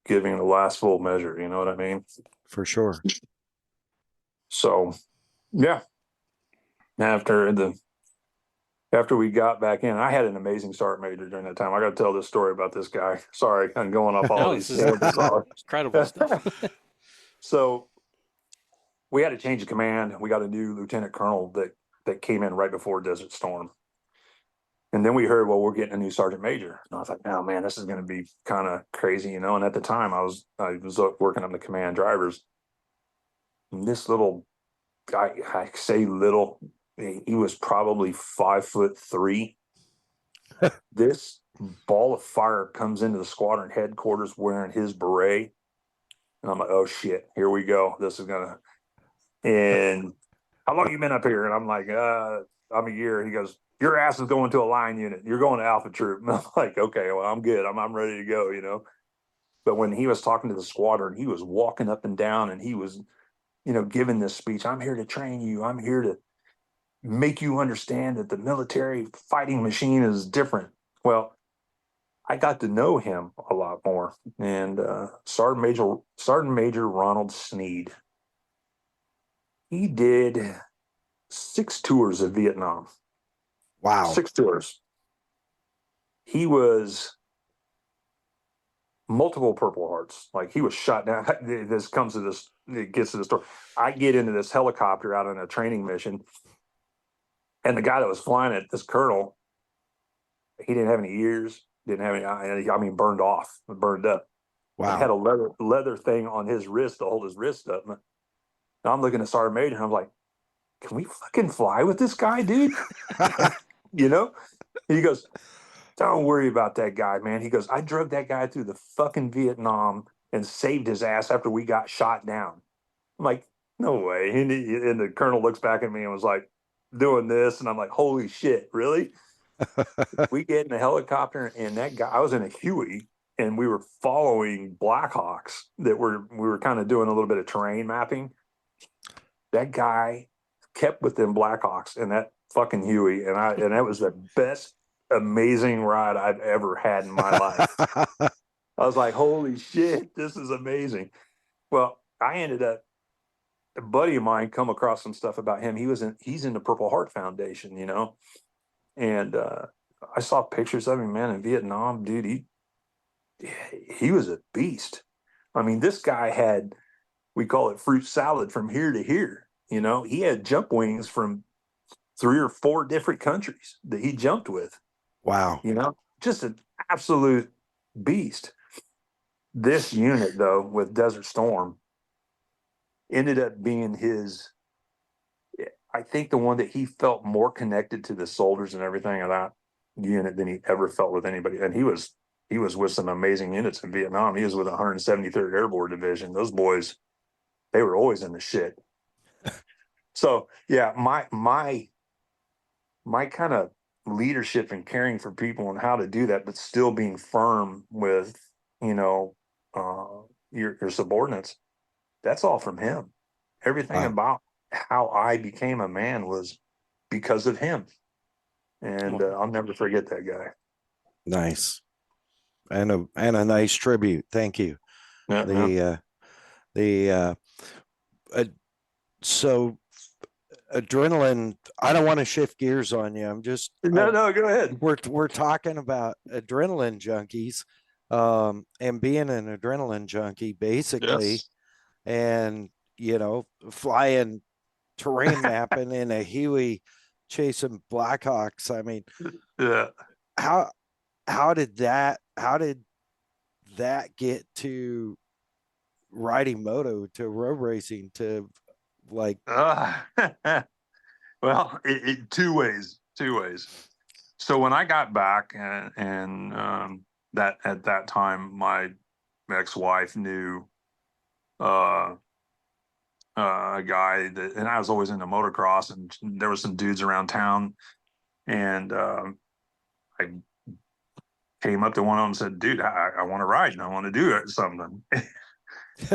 giving the last full measure. You know what I mean?
For sure.
So, yeah. After we got back in, I had an amazing sergeant major during that time. I got to tell this story about this guy. Sorry, I'm going off all
No,
these
this is
tangents.
incredible stuff.
So we had to change the command. We got a new lieutenant colonel that came in right before Desert Storm. And then we heard, well, we're getting a new sergeant major. And I was like, oh man, this is going to be kind of crazy, And at the time, I was working on the command drivers. And this little guy, I say little, he was probably 5'3". This ball of fire comes into the squadron headquarters wearing his beret. And I'm like, oh shit, here we go. This is gonna. And how long you been up here? And I'm like, I'm a year. He goes, your ass is going to a line unit. You're going to Alpha Troop. And I'm like, okay, well, I'm good. I'm ready to go, But when he was talking to the squadron, he was walking up and down and he was, giving this speech. I'm here to train you. I'm here to make you understand that the military fighting machine is different. Well, I got to know him a lot more. And Sergeant Major Ronald Sneed, he did 6 tours of Vietnam.
Wow.
6 tours. He was multiple Purple Hearts. Like he was shot down. This comes to this, it gets to the story. I get into this helicopter out on a training mission. And the guy that was flying it, this colonel, he didn't have any ears, didn't have any, burned off, burned up.
Wow.
He had a leather thing on his wrist to hold his wrist up. And I'm looking at Sergeant Major and I'm like, can we fucking fly with this guy, dude? He goes, don't worry about that guy, man. He goes, I drug that guy through the fucking Vietnam and saved his ass after we got shot down. I'm like, no way. And the colonel looks back at me and was like, doing this. And I'm like, holy shit, really? We get in a helicopter and that guy, I was in a Huey and we were following Blackhawks we were kind of doing a little bit of terrain mapping. That guy kept with them Blackhawks and that fucking Huey. And that was the best, amazing ride I've ever had in my life. I was like, holy shit, this is amazing. Well, I ended up, a buddy of mine come across some stuff about him. He's in the Purple Heart Foundation, and I saw pictures of him, man, in Vietnam, dude. He was a beast. I mean, this guy had, we call it fruit salad from here to here. He had jump wings from 3 or 4 different countries that he jumped with.
Wow.
Just an absolute beast. This unit, though, with Desert Storm, ended up being I think the one that he felt more connected to the soldiers and everything of that unit than he ever felt with anybody. And he was with some amazing units in Vietnam. He was with 173rd Airborne Division. Those boys, they were always in the shit. So yeah, my kind of leadership and caring for people and how to do that, but still being firm with, your subordinates. That's all from him. Everything about how I became a man was because of him. And I'll never forget that guy.
Nice. And a nice tribute. Thank you.
Yeah,
So adrenaline, I don't want to shift gears on you. I'm just
no, go ahead.
We're talking about adrenaline junkies, and being an adrenaline junkie basically.
Yes.
And flying terrain mapping in a Huey chasing Blackhawks. I mean,
yeah.
How did that get to riding moto, to road racing, to like
well, two ways. So when I got back and that at that time my ex-wife knew a guy that, and I was always into motocross, and there was some dudes around town, and I came up to one of them and said, "Dude, I want to ride and I want to do something."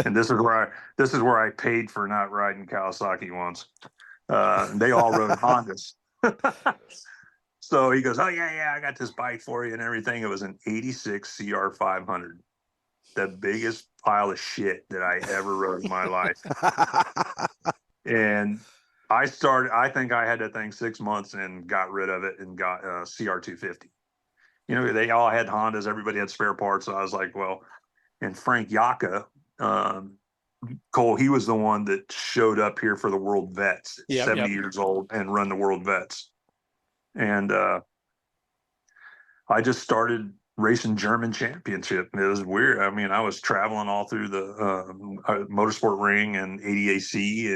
And this is where I paid for not riding Kawasaki once. They all rode Hondas. So he goes, "Oh yeah, I got this bike for you and everything." It was an '86 CR 500, the biggest pile of shit that I ever rode in my life. And I think I had that thing 6 months and got rid of it and got a CR 250. They all had Hondas, everybody had spare parts. So I was like, well, and Frank Yaka, Cole, he was the one that showed up here for the World Vets at 70 years old and run the World Vets. And I just started racing German championship. And it was weird. I mean, I was traveling all through the motorsport ring and ADAC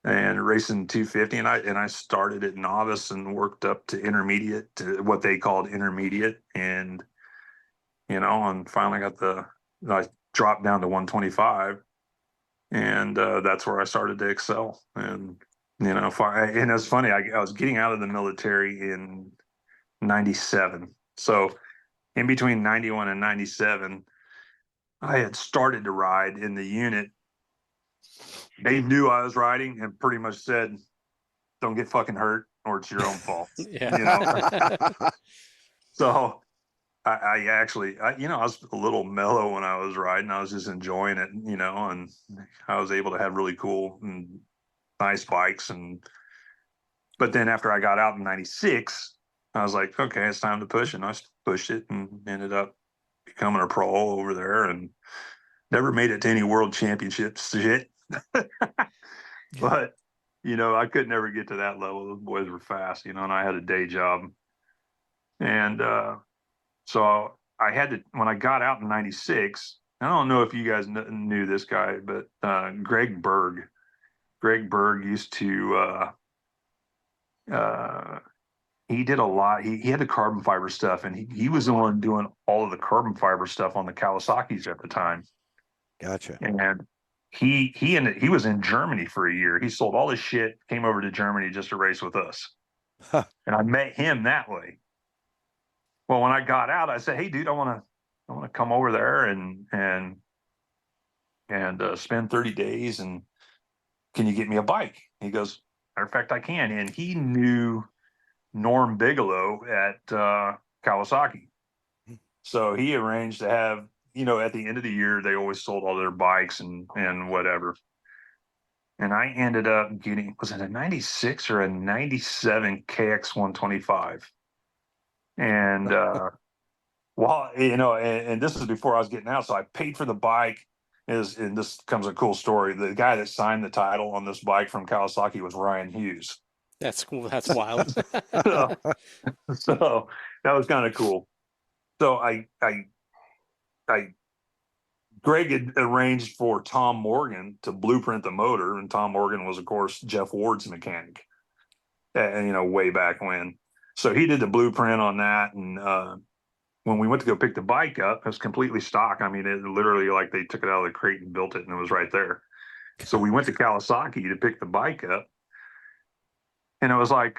and racing 250. And I started at novice and worked up to intermediate, to what they called intermediate. And, and finally I dropped down to 125. And that's where I started to excel. And, and it's funny, I was getting out of the military in 97. So in between 91 and 97, I had started to ride in the unit. They knew I was riding and pretty much said, "Don't get fucking hurt or it's your own fault." So I actually, I was a little mellow when I was riding. I was just enjoying it, and I was able to have really cool and nice bikes. But then after I got out in 96, I was like, okay, it's time to push. And I pushed it and ended up becoming a pro over there and never made it to any world championships shit. But, I could never get to that level. Those boys were fast, and I had a day job. And so I had to, when I got out in 96, I don't know if you guys knew this guy, but Greg Berg used to, he did a lot. He had the carbon fiber stuff, and he was the one doing all of the carbon fiber stuff on the Kawasaki's at the time.
Gotcha.
And he was in Germany for a year. He sold all his shit, came over to Germany just to race with us.
Huh.
And I met him that way. Well, when I got out, I said, "Hey, dude, I want to come over there and spend 30 days. And can you get me a bike?" He goes, "Matter of fact, I can." And he knew Norm Bigelow at Kawasaki. So he arranged to have, at the end of the year, they always sold all their bikes and whatever. And I ended up getting, was it a 96 or a 97 KX 125? And and this is before I was getting out. So I paid for the bike. And this comes a cool story. The guy that signed the title on this bike from Kawasaki was Ryan Hughes.
That's cool. That's wild.
So that was kind of cool. So Greg had arranged for Tom Morgan to blueprint the motor, and Tom Morgan was, of course, Jeff Ward's mechanic, and way back when. So he did the blueprint on that, and when we went to go pick the bike up, it was completely stock. I mean, it literally, like, they took it out of the crate and built it, and it was right there. So we went to Kawasaki to pick the bike up, and it was like,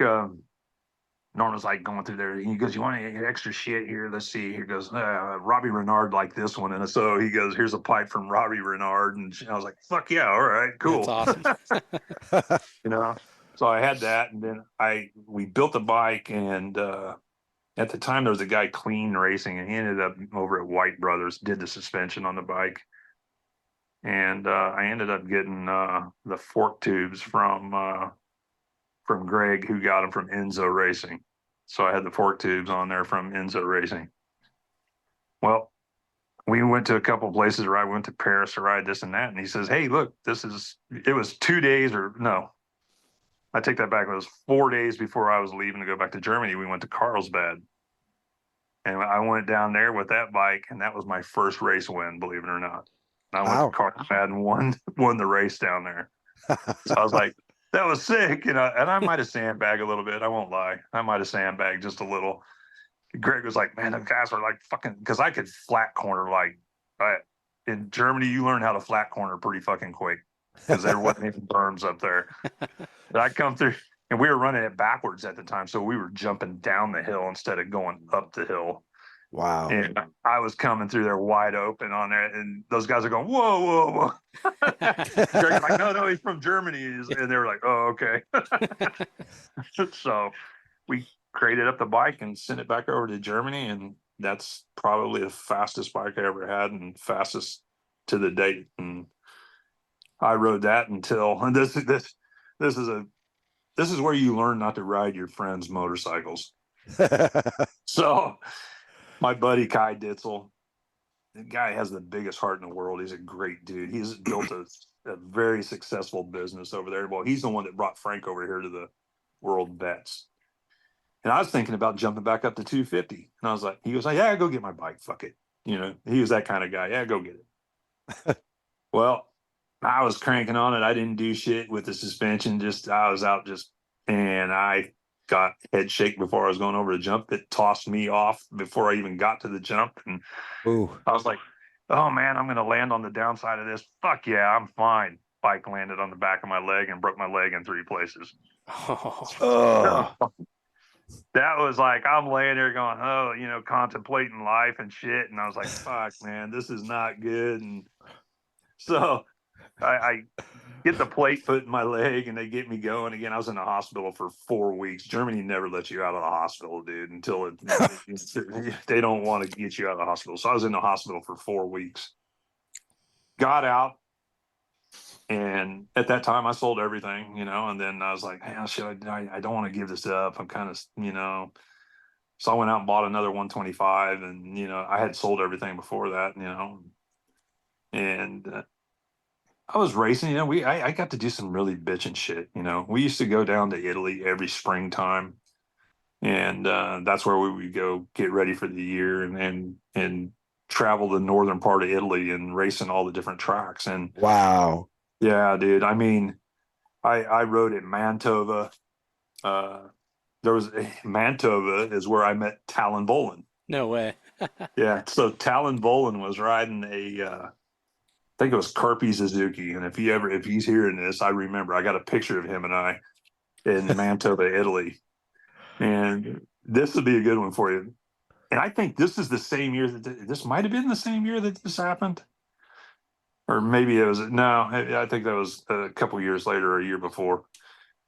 Norm was like going through there. He goes, "You want any extra shit here? Let's see." He goes, "Robbie Renard liked this one." And so he goes, "Here's a pipe from Robbie Renard." And I was like, "Fuck yeah. All right, cool."
That's awesome.
So I had that. And then we built the bike. And at the time, there was a guy, Clean Racing, and he ended up over at White Brothers, did the suspension on the bike. And I ended up getting the fork tubes from Greg, who got them from Enzo Racing. So I had the fork tubes on there from Enzo Racing. Well, we went to a couple of places to ride. We went to Paris to ride this and that. And he says, "Hey, look, it was 2 days, or no, I take that back. It was 4 days before I was leaving to go back to Germany. We went to Carlsbad. And I went down there with that bike, and that was my first race win, believe it or not. I went to Carlsbad and won the race down there. So I was like, that was sick, and I might have sandbagged a little bit. I won't lie. I might have sandbagged just a little. Greg was like, "Man, the guys are like fucking," because I could flat corner like in Germany. You learn how to flat corner pretty fucking quick because there wasn't even berms up there. But I come through, and we were running it backwards at the time, so we were jumping down the hill instead of going up the hill.
Wow.
And I was coming through there wide open on it, and those guys are going, whoa, whoa, whoa. Greg's like, no, he's from Germany. And they were like, oh, okay. So we crated up the bike and sent it back over to Germany, and that's probably the fastest bike I ever had and fastest to the date. And I rode that until, and this is where you learn not to ride your friends' motorcycles. So my buddy Kai Ditzel, the guy has the biggest heart in the world. He's a great dude. He's built a very successful business over there. Well, he's the one that brought Frank over here to the World Vets. And I was thinking about jumping back up to 250. And I was like, he was like, yeah, go get my bike. Fuck it. You know, he was that kind of guy. Yeah, go get it. Well, I was cranking on it. I didn't do shit with the suspension. I was out and I got head shake before I was going over the jump. It tossed me off before I even got to the jump. And
Ooh.
I was like, oh man, I'm going to land on the downside of this. Fuck yeah, I'm fine. Bike landed on the back of my leg and broke my leg in 3 places.
Oh.
That was like, I'm laying there going, oh, contemplating life and shit. And I was like, fuck, man, this is not good. And so I get the plate put in my leg and they get me going again. I was in the hospital for 4 weeks. Germany never lets you out of the hospital, dude, until they don't want to get you out of the hospital. So I was in the hospital for 4 weeks. Got out. And at that time I sold everything, and then I was like, hey, I don't want to give this up. I'm kind of, so I went out and bought another 125 and, I had sold everything before that, and I was racing, I got to do some really bitching shit. We used to go down to Italy every springtime, and that's where we would go get ready for the year and travel the northern part of Italy and race in all the different tracks. And
wow.
Yeah, dude. I mean, I rode at Mantova. Mantova is where I met Talon Bolin.
No way.
Yeah. So Talon Bolin was riding I think it was Carpi Suzuki. And if he's hearing this, I remember I got a picture of him and I in Mantova, Italy. And this would be a good one for you. And I think this is the same year this might have been the same year that this happened. Or maybe it was, no, I think that was a couple of years later, or a year before.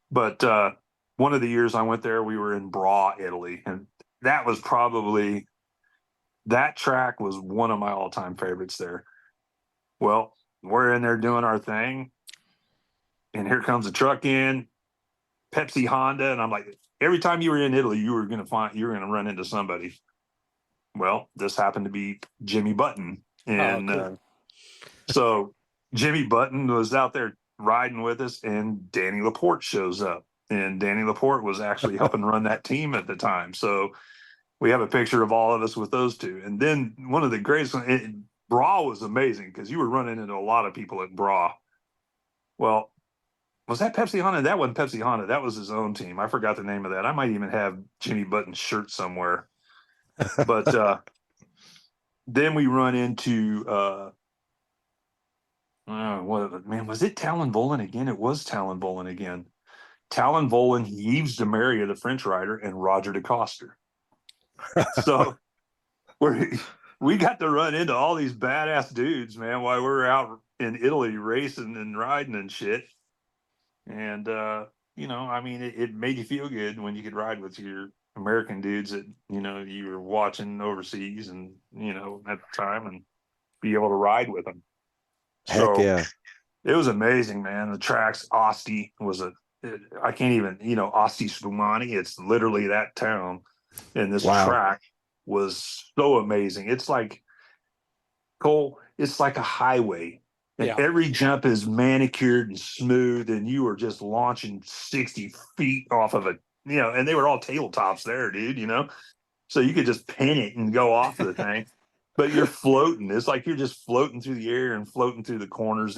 But one of the years I went there, we were in Bra, Italy. And that track was one of my all-time favorites there. Well, we're in there doing our thing. And here comes a truck in, Pepsi Honda. And I'm like, every time you were in Italy, you were going to run into somebody. Well, this happened to be Jimmy Button. And
cool.
So Jimmy Button was out there riding with us, and Danny Laporte shows up. And Danny Laporte was actually helping run that team at the time. So we have a picture of all of us with those two. And then one of the greatest, Bra was amazing because you were running into a lot of people at Bra. Well, was that Pepsi Honda? That wasn't Pepsi Honda. That was his own team. I forgot the name of that. I might even have Jimmy Button's shirt somewhere. But then we run into was it Talon Bolin again? It was Talon Bolin again. Talon Bolin, Yves Demaria, the French rider, and Roger DeCoster. So we got to run into all these badass dudes, man, while we were out in Italy racing and riding and shit. And it made you feel good when you could ride with your American dudes that you were watching overseas and at the time, and be able to ride with them.
Heck yeah.
It was amazing, man. The tracks, Asti was I can't even, Asti Spumani, it's literally that town. And this track was so amazing. It's like, Cole, it's like a highway. And every jump is manicured and smooth, and you were just launching 60 feet off of and they were all tabletops there, dude, So you could just pin it and go off of the thing. But you're floating. It's like you're just floating through the air and floating through the corners.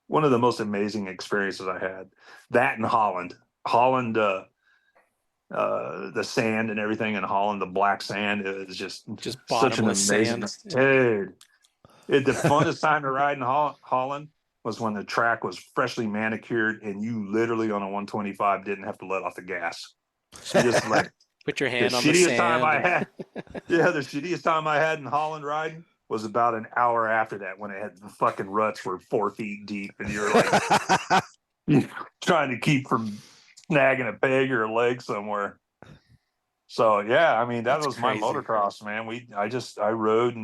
One of the most amazing experiences I had. That in Holland. Holland, the sand and everything in Holland, the black sand is just such an amazing
sand.
Dude. The funnest time to ride in Holland was when the track was freshly manicured and you literally on a 125 didn't have to let off the gas. You just
Put your
The
hand on the
shittiest time I
sand.
had, yeah, the shittiest time I had in Holland riding was about an hour after that when it had the fucking ruts were 4 feet deep and you were like trying to keep from snagging a peg or a leg somewhere. So yeah, I mean that
That's
was my
crazy.
motocross, man. I rode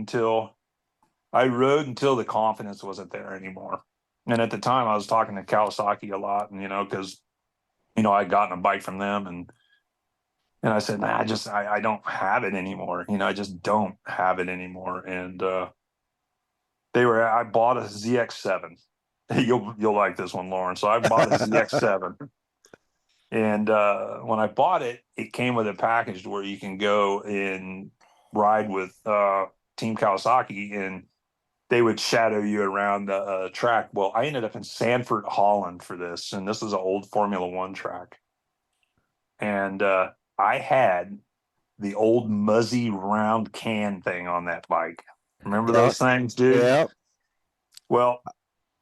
until the confidence wasn't there anymore. And at the time, I was talking to Kawasaki a lot, and because I'd gotten a bike from them, and I said, nah, I don't have it anymore. I just don't have it anymore. And I bought a ZX7. You'll like this one, Lauren. So I bought a ZX7. And when I bought it, it came with a package where you can go and ride with Team Kawasaki, and they would shadow you around the track. Well, I ended up in Sanford, Holland for this, and this is an old Formula One track. And I had the old muzzy round can thing on that bike. Remember those things, dude?
Yeah.
Well,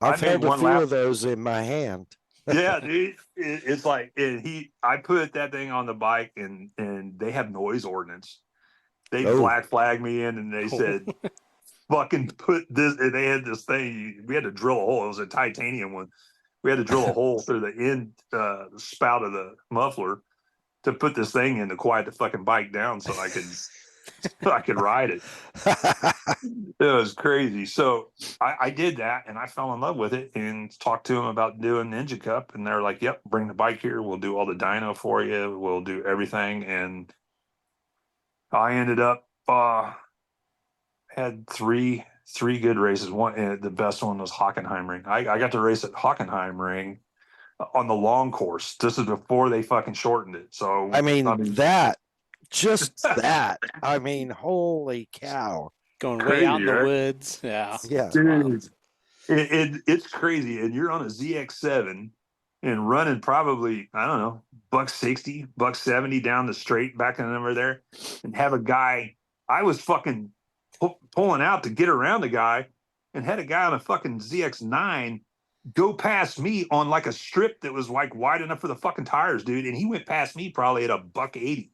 I
I've
made
held a
one
few
lap.
of those in my hand.
Yeah, dude. It's like I put that thing on the bike, and they have noise ordinance. They
Oh.
black flagged me in, and they said, "Fucking put this." And they had this thing. We had to drill a hole. It was a titanium one. We had to drill a hole through the end spout of the muffler to put this thing in to quiet the fucking bike down, so I could ride it. It was crazy. So I did that, and I fell in love with it, and talked to them about doing Ninja Cup, and they're like, "Yep, bring the bike here. We'll do all the dyno for you. We'll do everything." And I ended up had three good races. One, the best one was Hockenheimring. I got to race at Hockenheimring on the long course. This is before they fucking shortened it. So
I mean just that. I mean, holy cow.
Going way
crazy,
out in the
right?
woods. Yeah.
Yeah.
Dude, it's crazy. And you're on a ZX7 and running probably, I don't know, $160, $170 down the straight back in over there, and have a guy. I was fucking pulling out to get around the guy, and had a guy on a fucking ZX9 go past me on like a strip that was like wide enough for the fucking tires, dude. And he went past me probably at a $180.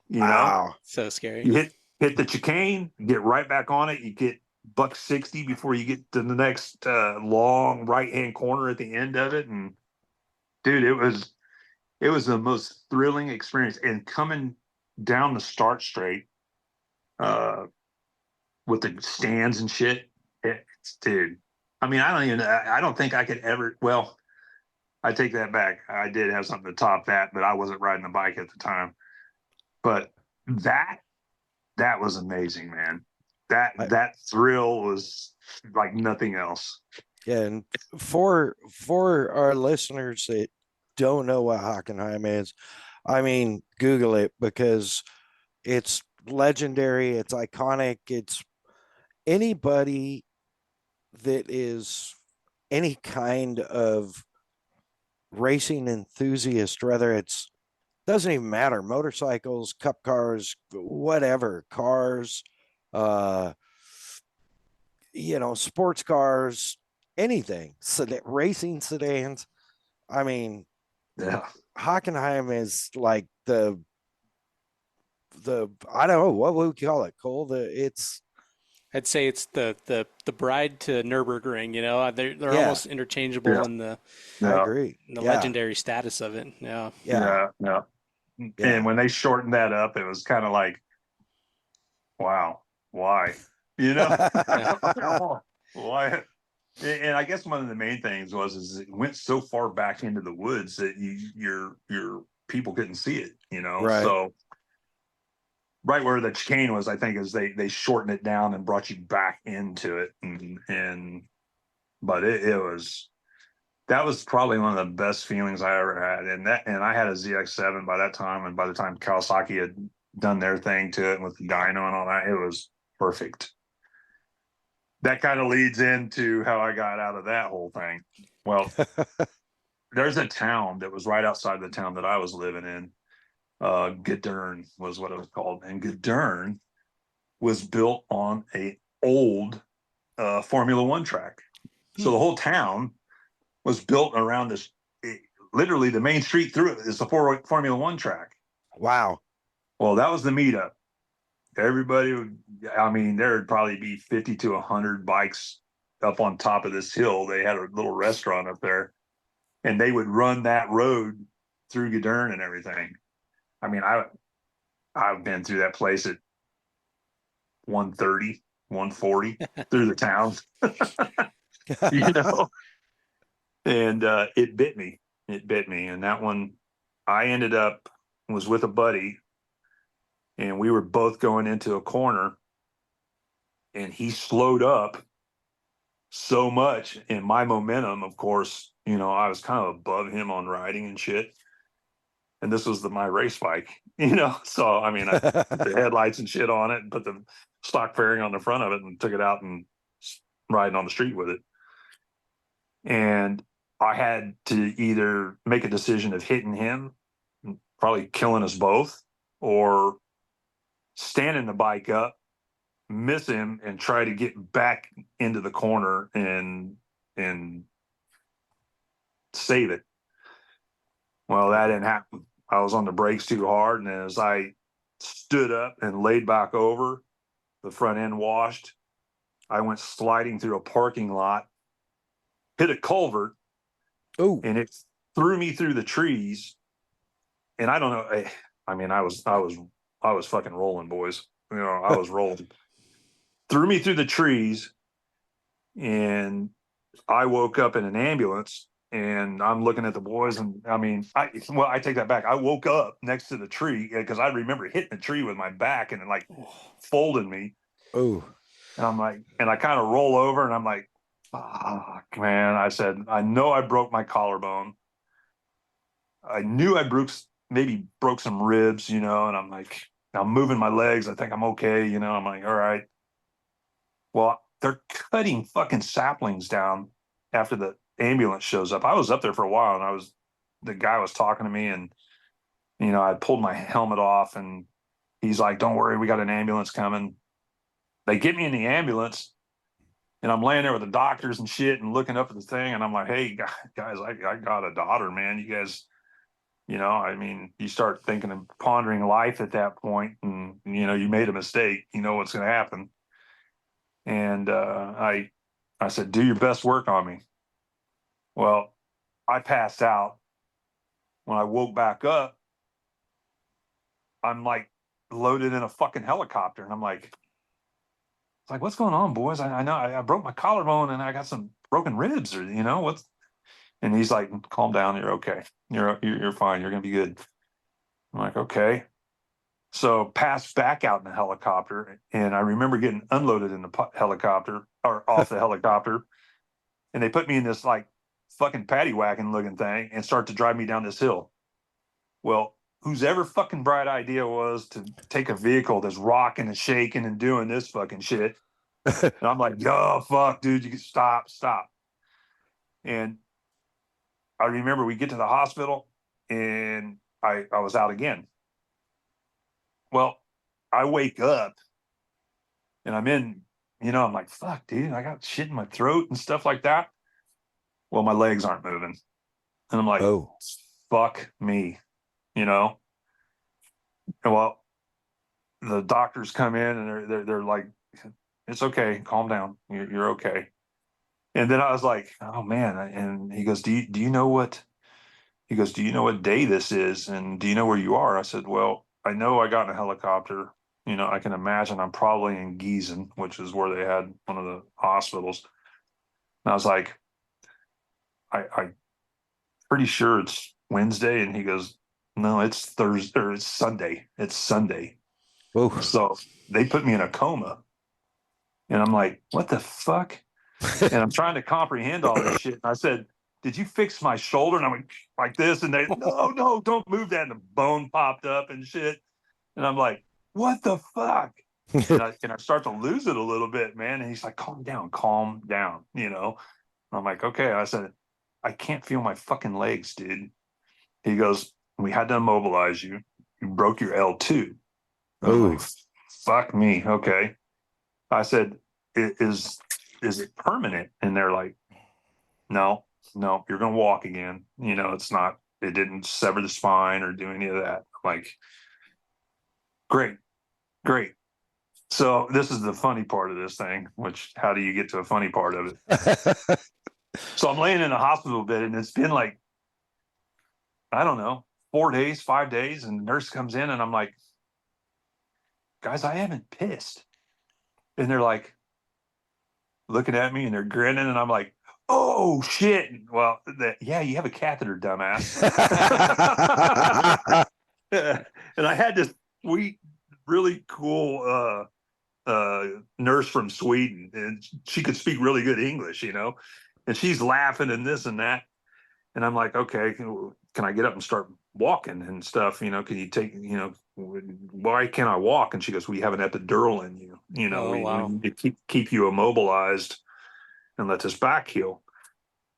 Wow.
So scary.
You hit the chicane, you get right back on it. You get $160 before you get to the next long right hand corner at the end of it. And dude, it was the most thrilling experience. And coming down the start straight with the stands and shit, dude. I mean, I don't think I could ever. Well, I take that back. I did have something to top that, but I wasn't riding the bike at the time. But that was amazing, man. That thrill was like nothing else.
Yeah, and for our listeners that don't know what Hockenheim is, I mean, Google it, because it's legendary, it's iconic, it's anybody that is any kind of racing enthusiast, whether it's doesn't even matter, motorcycles, cup cars, whatever, cars, uh sports cars, anything, racing sedans. I mean,
Yeah.
Hockenheim is like the I don't know what would we call it, Cole.
I'd say it's the bride to Nürburgring. They're
Yeah.
almost interchangeable
Yeah.
in the
I agree.
legendary status of it. Yeah.
Yeah.
And when they shortened that up, it was kind of like, wow, why? Why? And I guess one of the main things is it went so far back into the woods that your people couldn't see it.
Right.
So right where the chicane was, I think, is they shortened it down and brought you back into it, but that was probably one of the best feelings I ever had. And I had a ZX7 by that time, and by the time Kawasaki had done their thing to it with the dyno and all that, it was perfect. That kind of leads into how I got out of that whole thing. Well, there's a town that was right outside the town that I was living in. Gadern was what it was called. And Gadern was built on a old Formula One track. So the whole town was built around this. Literally, the main street through it is the Formula One track.
Wow.
Well, that was the meetup. Everybody would, I mean, there'd probably be 50 to 100 bikes up on top of this hill. They had a little restaurant up there, and they would run that road through Gadern and everything. I mean, I've been through that place at 130, 140 through the town, you know, and it bit me. It bit me. And that one, I ended up was with a buddy, and we were both going into a corner, and he slowed up so much. And my momentum, of course, you know, I was kind of above him on riding and shit. And this was my race bike, you know. So I mean, I put the headlights and shit on it, and put the stock fairing on the front of it, and took it out and riding on the street with it. And I had to either make a decision of hitting him, probably killing us both, or standing the bike up, miss him, and try to get back into the corner and save it. Well, that didn't happen. I was on the brakes too hard, and as I stood up and laid back over, the front end washed. I went sliding through a parking lot, hit a culvert,
Oh,
and it threw me through the trees. And I don't know. I mean, I was fucking rolling, boys. You know, I was rolling. Threw me through the trees, and I woke up in an ambulance. And I'm looking at the boys, and I mean, I take that back. I woke up next to the tree because I remember hitting the tree with my back and it like folded me.
oh,
And I'm like, and I kind of roll over, and I'm like, fuck, man. I said, I know I broke my collarbone. I knew I maybe broke some ribs, you know, and I'm like, I'm moving my legs. I think I'm okay, you know. I'm like, all right. Well, they're cutting fucking saplings down after the ambulance shows up. I was up there for a while, and the guy was talking to me, and, you know, I pulled my helmet off, and he's like, don't worry, we got an ambulance coming. They get me in the ambulance, and I'm laying there with the doctors and shit and looking up at the thing, and I'm like, hey, guys, I got a daughter, man. You guys, you know, I mean, you start thinking and pondering life at that point, and, you know, you made a mistake, you know what's going to happen. And I said, do your best work on me. Well, I passed out. When I woke back up, I'm like loaded in a fucking helicopter. And I'm like, it's like, what's going on, boys? I know I broke my collarbone and I got some broken ribs, or, you know, what's, and he's like, calm down. You're okay. You're fine. You're going to be good. I'm like, okay. So passed back out in the helicopter. And I remember getting unloaded in the helicopter, or off the helicopter. And they put me in this like fucking paddy wagon looking thing and start to drive me down this hill. Well, whose ever fucking bright idea was to take a vehicle that's rocking and shaking and doing this fucking shit. And I'm like, yo, fuck, dude, you can stop. And I remember we get to the hospital, and I was out again. Well, I wake up, and I'm in, you know, I'm like, fuck, dude, I got shit in my throat and stuff like that. Well, my legs aren't moving. And I'm like,
oh.
fuck me, you know? And well, the doctors come in, and they're like, it's okay, calm down. You're okay. And then I was like, oh man. And he goes, do you know what, he goes, do you know what day this is? And do you know where you are? I said, well, I know I got in a helicopter. You know, I can imagine I'm probably in Gießen, which is where they had one of the hospitals. And I was like, I'm pretty sure it's Wednesday. And he goes, no, it's Thursday, or it's Sunday. It's Sunday.
Oh.
So they put me in a coma. And I'm like, what the fuck? And I'm trying to comprehend all this shit. And I said, did you fix my shoulder? And I'm like this. And they, no, don't move that. And the bone popped up and shit. And I'm like, what the fuck? And I start to lose it a little bit, man. And he's like, calm down, you know? I'm like, okay. I said, I can't feel my fucking legs, dude. He goes, we had to immobilize you. You broke your L2. I'm like, fuck me. Okay. I said, is it permanent? And they're like, no, you're going to walk again. You know, it didn't sever the spine or do any of that. Like, Great. So this is the funny part of this thing, which how do you get to a funny part of it? So I'm laying in the hospital bed and it's been like, I don't know, 4 days, 5 days. And the nurse comes in and I'm like, guys, I haven't pissed. And they're like looking at me and they're grinning. And I'm like, oh shit. Well, yeah, you have a catheter, dumbass. And I had this sweet, really cool nurse from Sweden, and she could speak really good English, and she's laughing and this and that. And I'm like, okay, can I get up and start walking and stuff? Can you take, why can't I walk? And she goes, we have an epidural in you,
Oh, wow.
we need to keep you immobilized and let this back heal.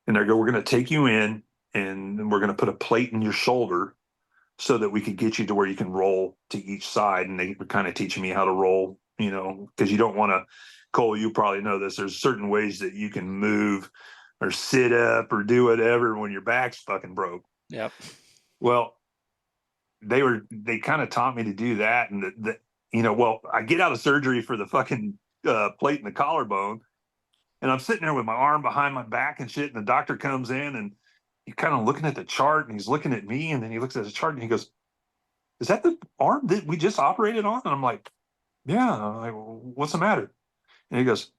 And they go, we're going to take you in and we're going to put a plate in your shoulder so that we could get you to where you can roll to each side. And they were kind of teaching me how to roll, because you don't want to, Cole, you probably know this. There's certain ways that you can move or sit up or do whatever when your back's fucking broke.
Yep.
Well, they kind of taught me to do that. And I get out of surgery for the fucking plate in the collarbone. And I'm sitting there with my arm behind my back and shit. And the doctor comes in and he's kind of looking at the chart and he's looking at me. And then he looks at the chart and he goes, is that the arm that we just operated on? And I'm like, yeah. I'm like, well, what's the matter? And he goes,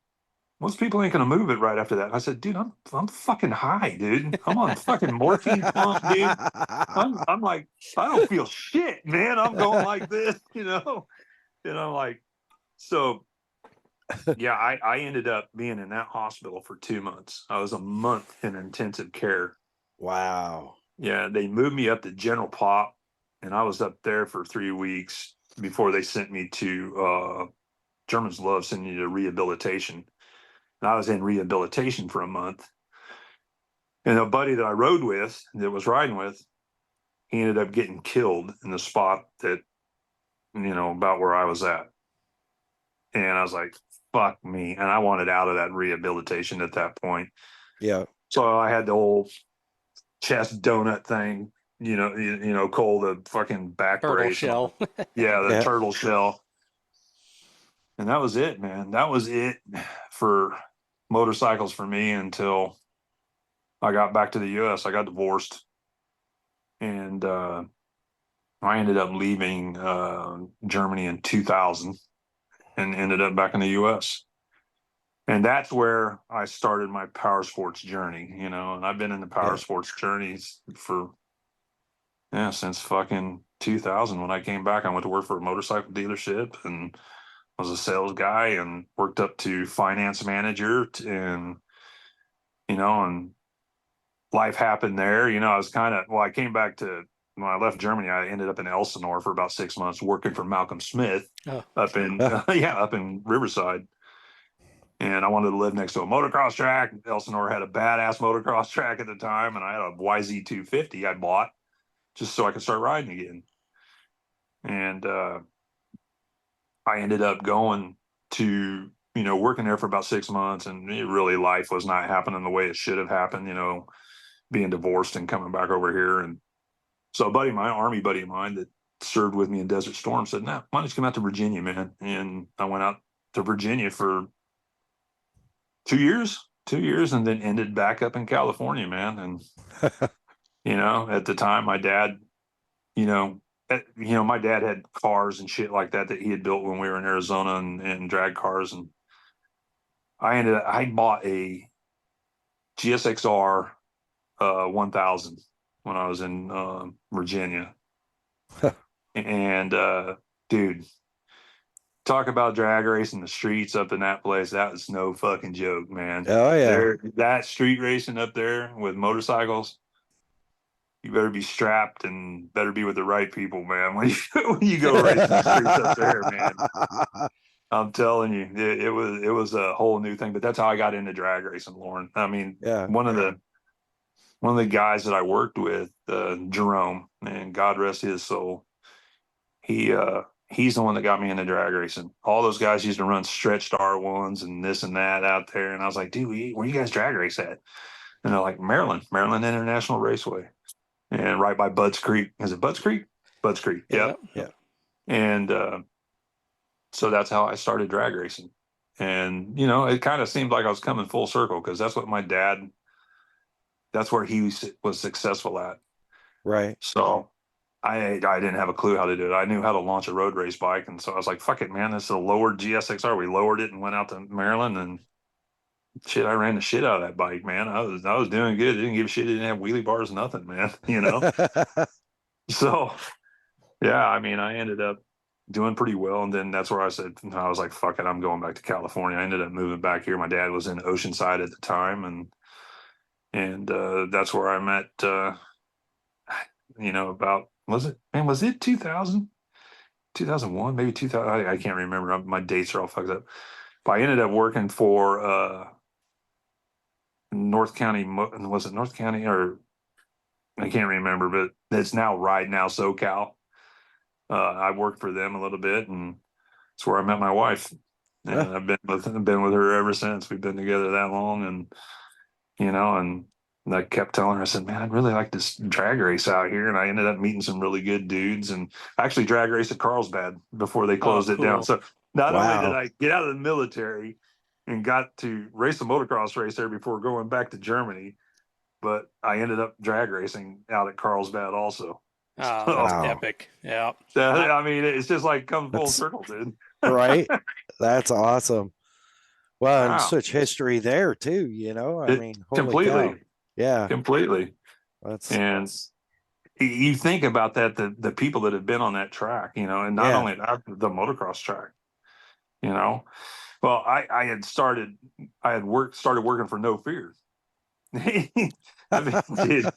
most people ain't going to move it right after that. And I said, dude, I'm fucking high, dude. I'm on fucking morphine pump, dude. I'm like, I don't feel shit, man. I'm going like this, And I'm like, so yeah, I ended up being in that hospital for 2 months. I was a month in intensive care.
Wow.
Yeah, they moved me up to general pop, and I was up there for 3 weeks before they sent me to Germans love sending you to rehabilitation. And I was in rehabilitation for a month. And a buddy that I rode with, that was riding with, he ended up getting killed in the spot that, about where I was at. And I was like, fuck me. And I wanted out of that rehabilitation at that point.
Yeah.
So I had the old chest donut thing, Cole, the fucking back
Turtle
brace.
shell.
Yeah, the turtle shell. And that was it, man. That was it for motorcycles for me until I got back to the US. I got divorced. And I ended up leaving Germany in 2000 and ended up back in the US. And that's where I started my power sports journey, and I've been in the power sports journeys since fucking 2000. When I came back, I went to work for a motorcycle dealership and was a sales guy and worked up to finance manager and life happened there. I was I came back to, when I left Germany, I ended up in Elsinore for about 6 months working for Malcolm Smith up in Riverside. And I wanted to live next to a motocross track. Elsinore had a badass motocross track at the time, and I had a YZ250 I bought just so I could start riding again. And I ended up going to, working there for about 6 months, and really life was not happening the way it should have happened, being divorced and coming back over here. And so a army buddy of mine that served with me in Desert Storm said, nah, why don't you come out to Virginia, man? And I went out to Virginia for 2 years, and then ended back up in California, man. And, at the time, my dad, my dad had cars and shit like that he had built when we were in Arizona and drag cars. And I bought a GSXR 1000 when I was in Virginia. And dude, talk about drag racing the streets up in that place. That was no fucking joke, man.
Oh yeah.
That street racing up there with motorcycles, you better be strapped and better be with the right people, man. When you go racing the streets up there, man. I'm telling you, it was a whole new thing. But that's how I got into drag racing, Lauren. I mean, one of the guys that I worked with, Jerome, and God rest his soul, he's the one that got me into drag racing. All those guys used to run stretched R1s and this and that out there. And I was like, dude, where you guys drag race at? And they're like, Maryland International Raceway. And right by Budds Creek. Is it Budds Creek? Budds Creek. Yeah.
Yeah.
And so that's how I started drag racing. And, you know, it kind of seemed like I was coming full circle because that's what my dad, that's where he was successful at.
Right.
So I didn't have a clue how to do it. I knew how to launch a road race bike. And so I was like, fuck it, man. This is a lowered GSXR. We lowered it and went out to Maryland, and shit, I ran the shit out of that bike, man. I was doing good. Didn't give a shit. Didn't have wheelie bars, nothing, man. You know? So yeah, I mean, I ended up doing pretty well. And then that's where I was like, fuck it, I'm going back to California. I ended up moving back here. My dad was in Oceanside at the time. And that's where I met, you know, about, was it 2000, 2001, maybe 2000? I can't remember. My dates are all fucked up. But I ended up working for North County. Was it North County, or I can't remember, but it's now Ride Now SoCal. I worked for them a little bit, and it's where I met my wife. And I've been with her ever since. We've been together that long, and you know, and I kept telling her, I said, man, I'd really like this drag race out here. And I ended up meeting some really good dudes, and actually drag race at Carlsbad before they closed it down. So not only did
Wow.
I get out of the military and got to race a motocross race there before going back to Germany, but I ended up drag racing out at Carlsbad also.
Oh,
So,
that's
Wow.
epic. Yeah.
I mean, it's just like come full
That's
circle, dude.
right. That's awesome. Well, and
Wow.
such history there too, you know. I
It
mean, holy cow.
completely,
Yeah.
completely.
That's
And you think about that, the people that have been on that track, you know, and not
yeah.
only that, the motocross track, you know. Well, started working for No Fear. I mean, dude,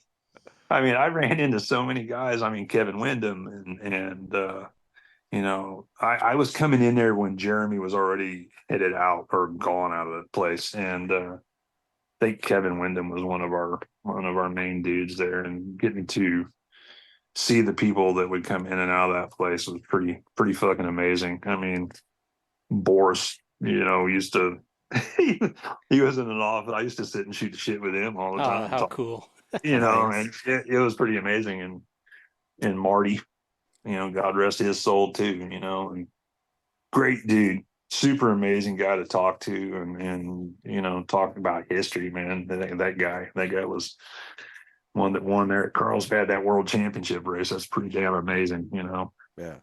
I mean, I ran into so many guys. I mean, Kevin Windham and you know, I was coming in there when Jeremy was already headed out or gone out of the place, and I think Kevin Windham was one of our main dudes there, and getting to see the people that would come in and out of that place was pretty fucking amazing. I mean, Boris, you know, used to he was in an office. I used to sit and shoot the shit with him all the
Oh,
time.
how cool.
You know,
Nice.
and it was pretty amazing. And Marty, you know, God rest his soul too, you know, and great dude, super amazing guy to talk to, and you know, talk about history, man. That guy was one that won there at Carlsbad, that world championship race. That's pretty damn amazing, you know.
Yeah.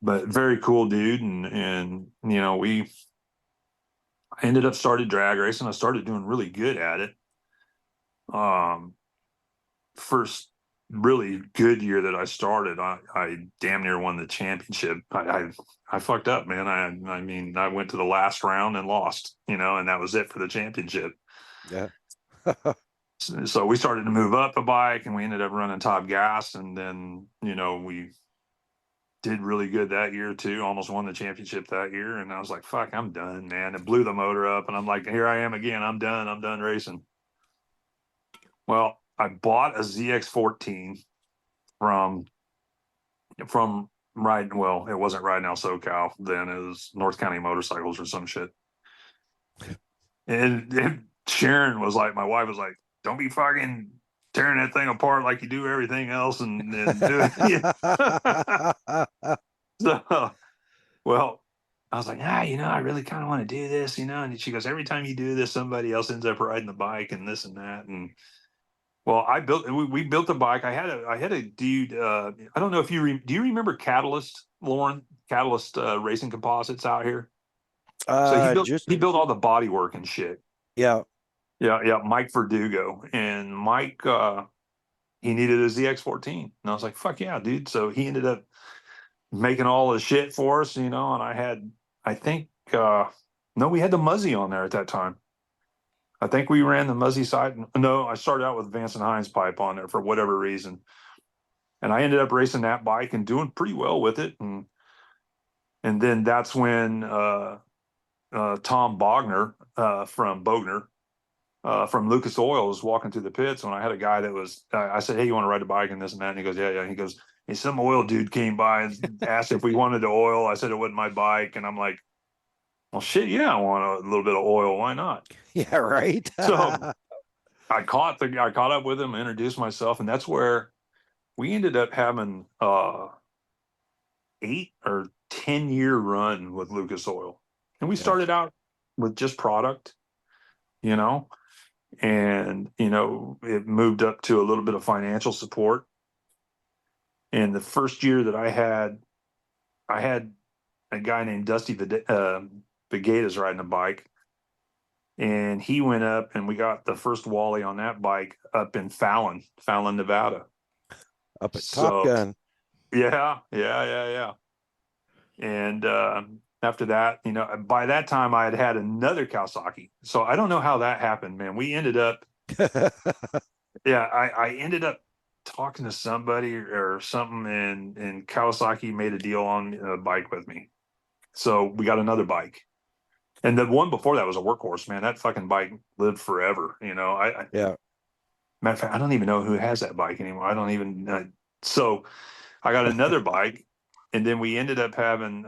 But very cool dude, and you know, I ended up started drag racing. I started doing really good at it. First really good year that I started, I damn near won the championship. I fucked up, man. I mean, I went to the last round and lost, you know, and that was it for the championship.
Yeah.
So we started to move up a bike, and we ended up running top gas, and then you know we did really good that year too. Almost won the championship that year, and I was like, "Fuck, I'm done, man." It blew the motor up, and I'm like, "Here I am again. I'm done. I'm done racing." Well, I bought a ZX14 from well, it wasn't Ride Now SoCal then. It was North County Motorcycles or some shit. And Sharon was like, my wife was like, "Don't be fucking tearing that thing apart like you do everything else and do it." Yeah. So, well, I was like, you know, I really kind of want to do this, you know. And she goes, "Every time you do this, somebody else ends up riding the bike and this and that." And well, we built a bike. I had a dude. I don't know if do you remember Catalyst, Lauren? Catalyst Racing Composites out here. So
Just
he built all the body work and shit.
yeah.
Yeah. Mike Verdugo, and Mike he needed a ZX14, and I was like, "Fuck yeah, dude!" So he ended up making all the shit for us, you know. And I think no, we had the Muzzy on there at that time. I think we ran the Muzzy side. No, I started out with Vance and Hines pipe on there for whatever reason. And I ended up racing that bike and doing pretty well with it. And then that's when Tom Bogner from Bogner from Lucas Oil was walking through the pits when I had a guy that was, I said, "Hey, you want to ride a bike and this and that?" And he goes, "Yeah, yeah." And he goes, "Hey, some oil dude came by and asked if we wanted the oil." I said it wasn't my bike. And I'm like, "Well, shit, yeah, I want a little bit of oil. Why not?"
Yeah, right.
So I caught up with him, introduced myself, and that's where we ended up having 8 or 10 year run with Lucas Oil. And we
Yeah.
started out with just product, you know, and, you know, it moved up to a little bit of financial support. And the first year that I had a guy named Dusty Vegatas riding a bike. And he went up and we got the first Wally on that bike up in Fallon, Nevada.
Up at Top
So
Gun.
yeah. And after that, you know, by that time I had had another Kawasaki. So I don't know how that happened, man. We ended up, I ended up talking to somebody or something, and Kawasaki made a deal on a bike with me. So we got another bike. And the one before that was a workhorse, man. That fucking bike lived forever. You know,
Yeah.
matter of fact, I don't even know who has that bike anymore. I don't even. So I got another bike, and then we ended up having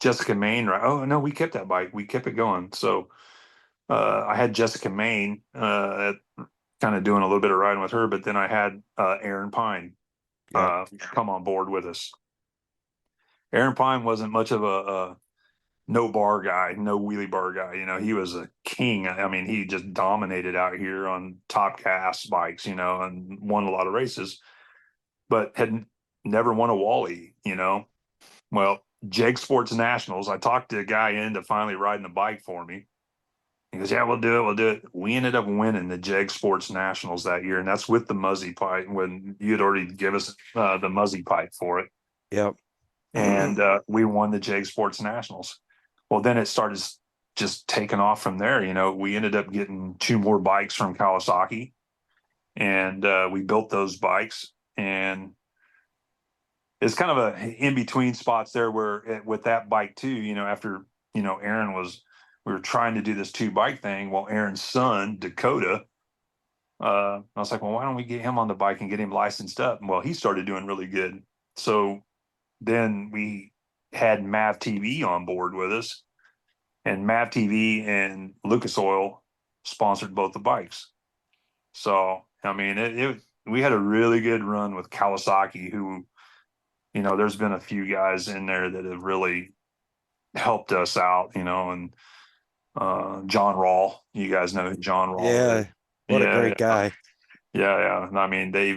Jessica Main. Right? Oh no, we kept that bike. We kept it going. So I had Jessica Main, kind of doing a little bit of riding with her, but then I had Aaron Pine
Yep.
come on board with us. Aaron Pine wasn't much of a no bar guy, no wheelie bar guy. You know, he was a king. I mean, he just dominated out here on top gas bikes, you know, and won a lot of races, but had never won a Wally, you know. Well, Jeg Sports Nationals, I talked a guy into finally riding the bike for me. He goes, yeah, we'll do it. We'll do it. We ended up winning the Jeg Sports Nationals that year, and that's with the Muzzy pipe when you had already given us the Muzzy pipe for it.
Yep.
And we won the Jeg Sports Nationals. Well, then it started just taking off from there. You know, we ended up getting 2 more bikes from Kawasaki, and we built those bikes. And it's kind of a in between spots there where with that bike too, you know, after, you know, we were trying to do this 2 bike thing. Well, Aaron's son, Dakota, I was like, well, why don't we get him on the bike and get him licensed up? Well, he started doing really good. So then we had Mav TV on board with us, and Mav TV and Lucas Oil sponsored both the bikes. So, I mean, we had a really good run with Kawasaki, who, you know, there's been a few guys in there that have really helped us out, you know, and John Rawl, you guys know who John Rawl
Yeah.
is.
What a great guy.
Yeah. I mean, they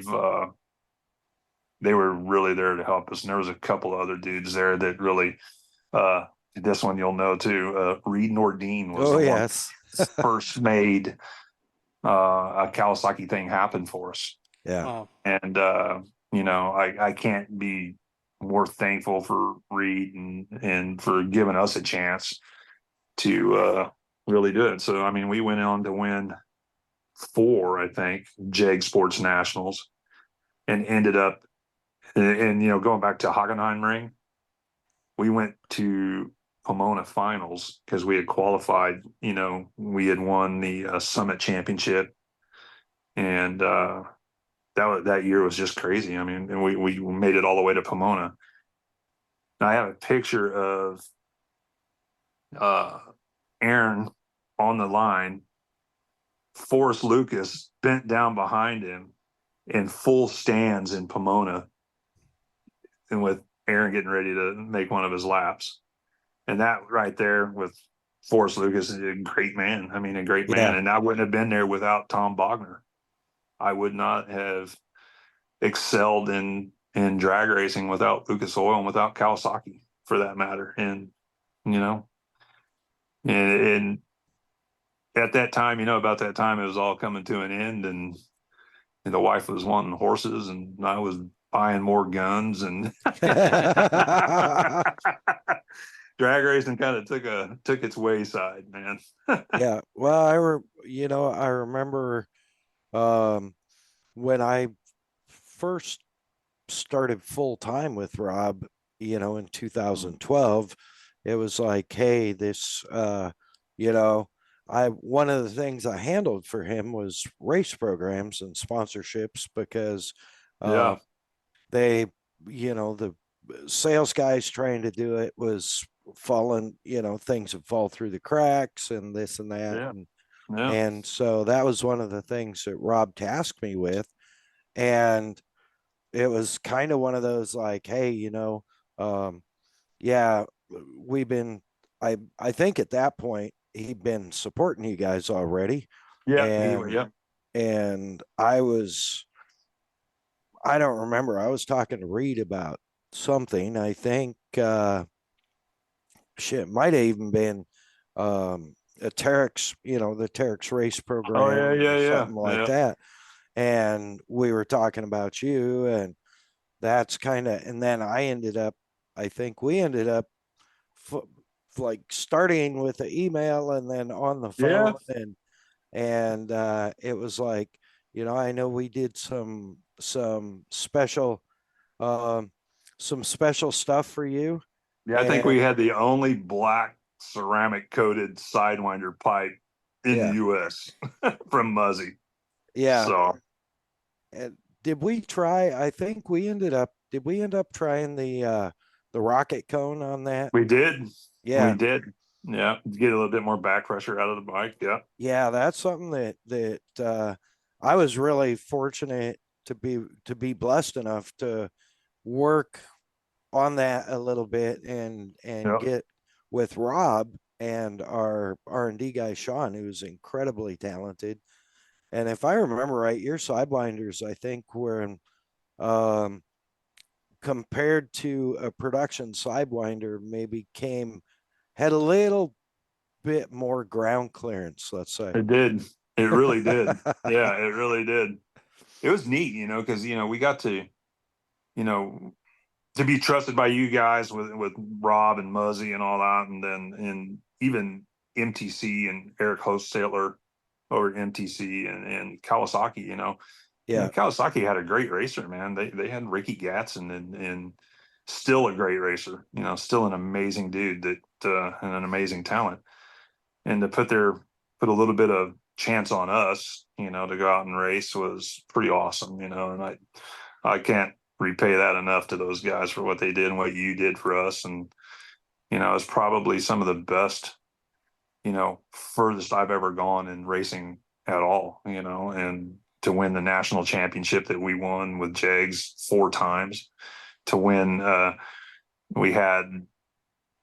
were really there to help us. And there was a couple other dudes there that really, this one you'll know too. Reed Nordine was the one first made a Kawasaki thing happen for us.
Yeah.
Wow.
And you know, I can't be more thankful for Reed and for giving us a chance to really do it. So I mean, we went on to win 4, I think, Jeg Sports Nationals, and ended up, and you know, going back to Hockenheimring, we went to Pomona finals because we had qualified. You know, we had won the Summit Championship, and that year was just crazy. I mean, and we made it all the way to Pomona. And I have a picture of Aaron on the line, Forrest Lucas bent down behind him in full stands in Pomona, and with Aaron getting ready to make one of his laps. And that right there with Forrest Lucas is a great man. I mean, a great man. And I wouldn't have been there without Tom Bogner. I would not have excelled in drag racing without Lucas Oil and without Kawasaki, for that matter. And, you know, and at that time, you know, about that time, it was all coming to an end, and the wife was wanting horses, and I was buying more guns, and drag racing kind of took its wayside, man.
Yeah. Well, I remember when I first started full time with Rob, you know, in 2012, it was like, hey, this, one of the things I handled for him was race programs and sponsorships because
Yeah.
they, you know, the sales guys trying to do it was falling, you know, things would fall through the cracks and this and that.
Yeah.
And so that was one of the things that Rob tasked me with. And it was kind of one of those like, hey, um, yeah, we've been, I think at that point he'd been supporting you guys already.
Yeah,
And,
yeah,
and I don't remember. I was talking to Reed about something. I think, shit, might have even been, a Terex, the Terex race
oh yeah,
program
yeah,
or
yeah,
something like
yeah.
that. And we were talking about you, and that's kind of, and then I think we ended up f- like starting with the email and then on the
Yeah,
phone, and it was like, I know we did um some special stuff for you.
yeah. I think we
And
had the only black ceramic coated sidewinder pipe in the
yeah,
U.S. from Muzzy.
yeah.
So
And did we try, I think did we end up trying the rocket cone on that?
we did, we
Yeah.
did. Yeah, get a little bit more back pressure out of the bike. Yeah,
Yeah, that's something that I was really fortunate to be blessed enough to work on that a little bit and
yeah,
get with Rob and our R&D guy Sean, who's incredibly talented. And if I remember right, your sidewinders I think were um, compared to a production sidewinder maybe had a little bit more ground clearance, let's say.
it did. It really did. Yeah, it really did. It was neat, because we got you know, to be trusted by you guys with Rob and Muzzy and all that, and then and even MTC and Eric Hostetler over at MTC and Kawasaki.
Yeah.
Kawasaki had a great racer, man. They had Ricky Gatson and still a great racer. Still an amazing dude that and an amazing talent. And to put a little bit of chance on us, to go out and race was pretty awesome. And I can't repay that enough to those guys for what they did and what you did for us. And, it's probably some of the best, furthest I've ever gone in racing at all, and to win the national championship that we won with Jegs 4 times, to win, we had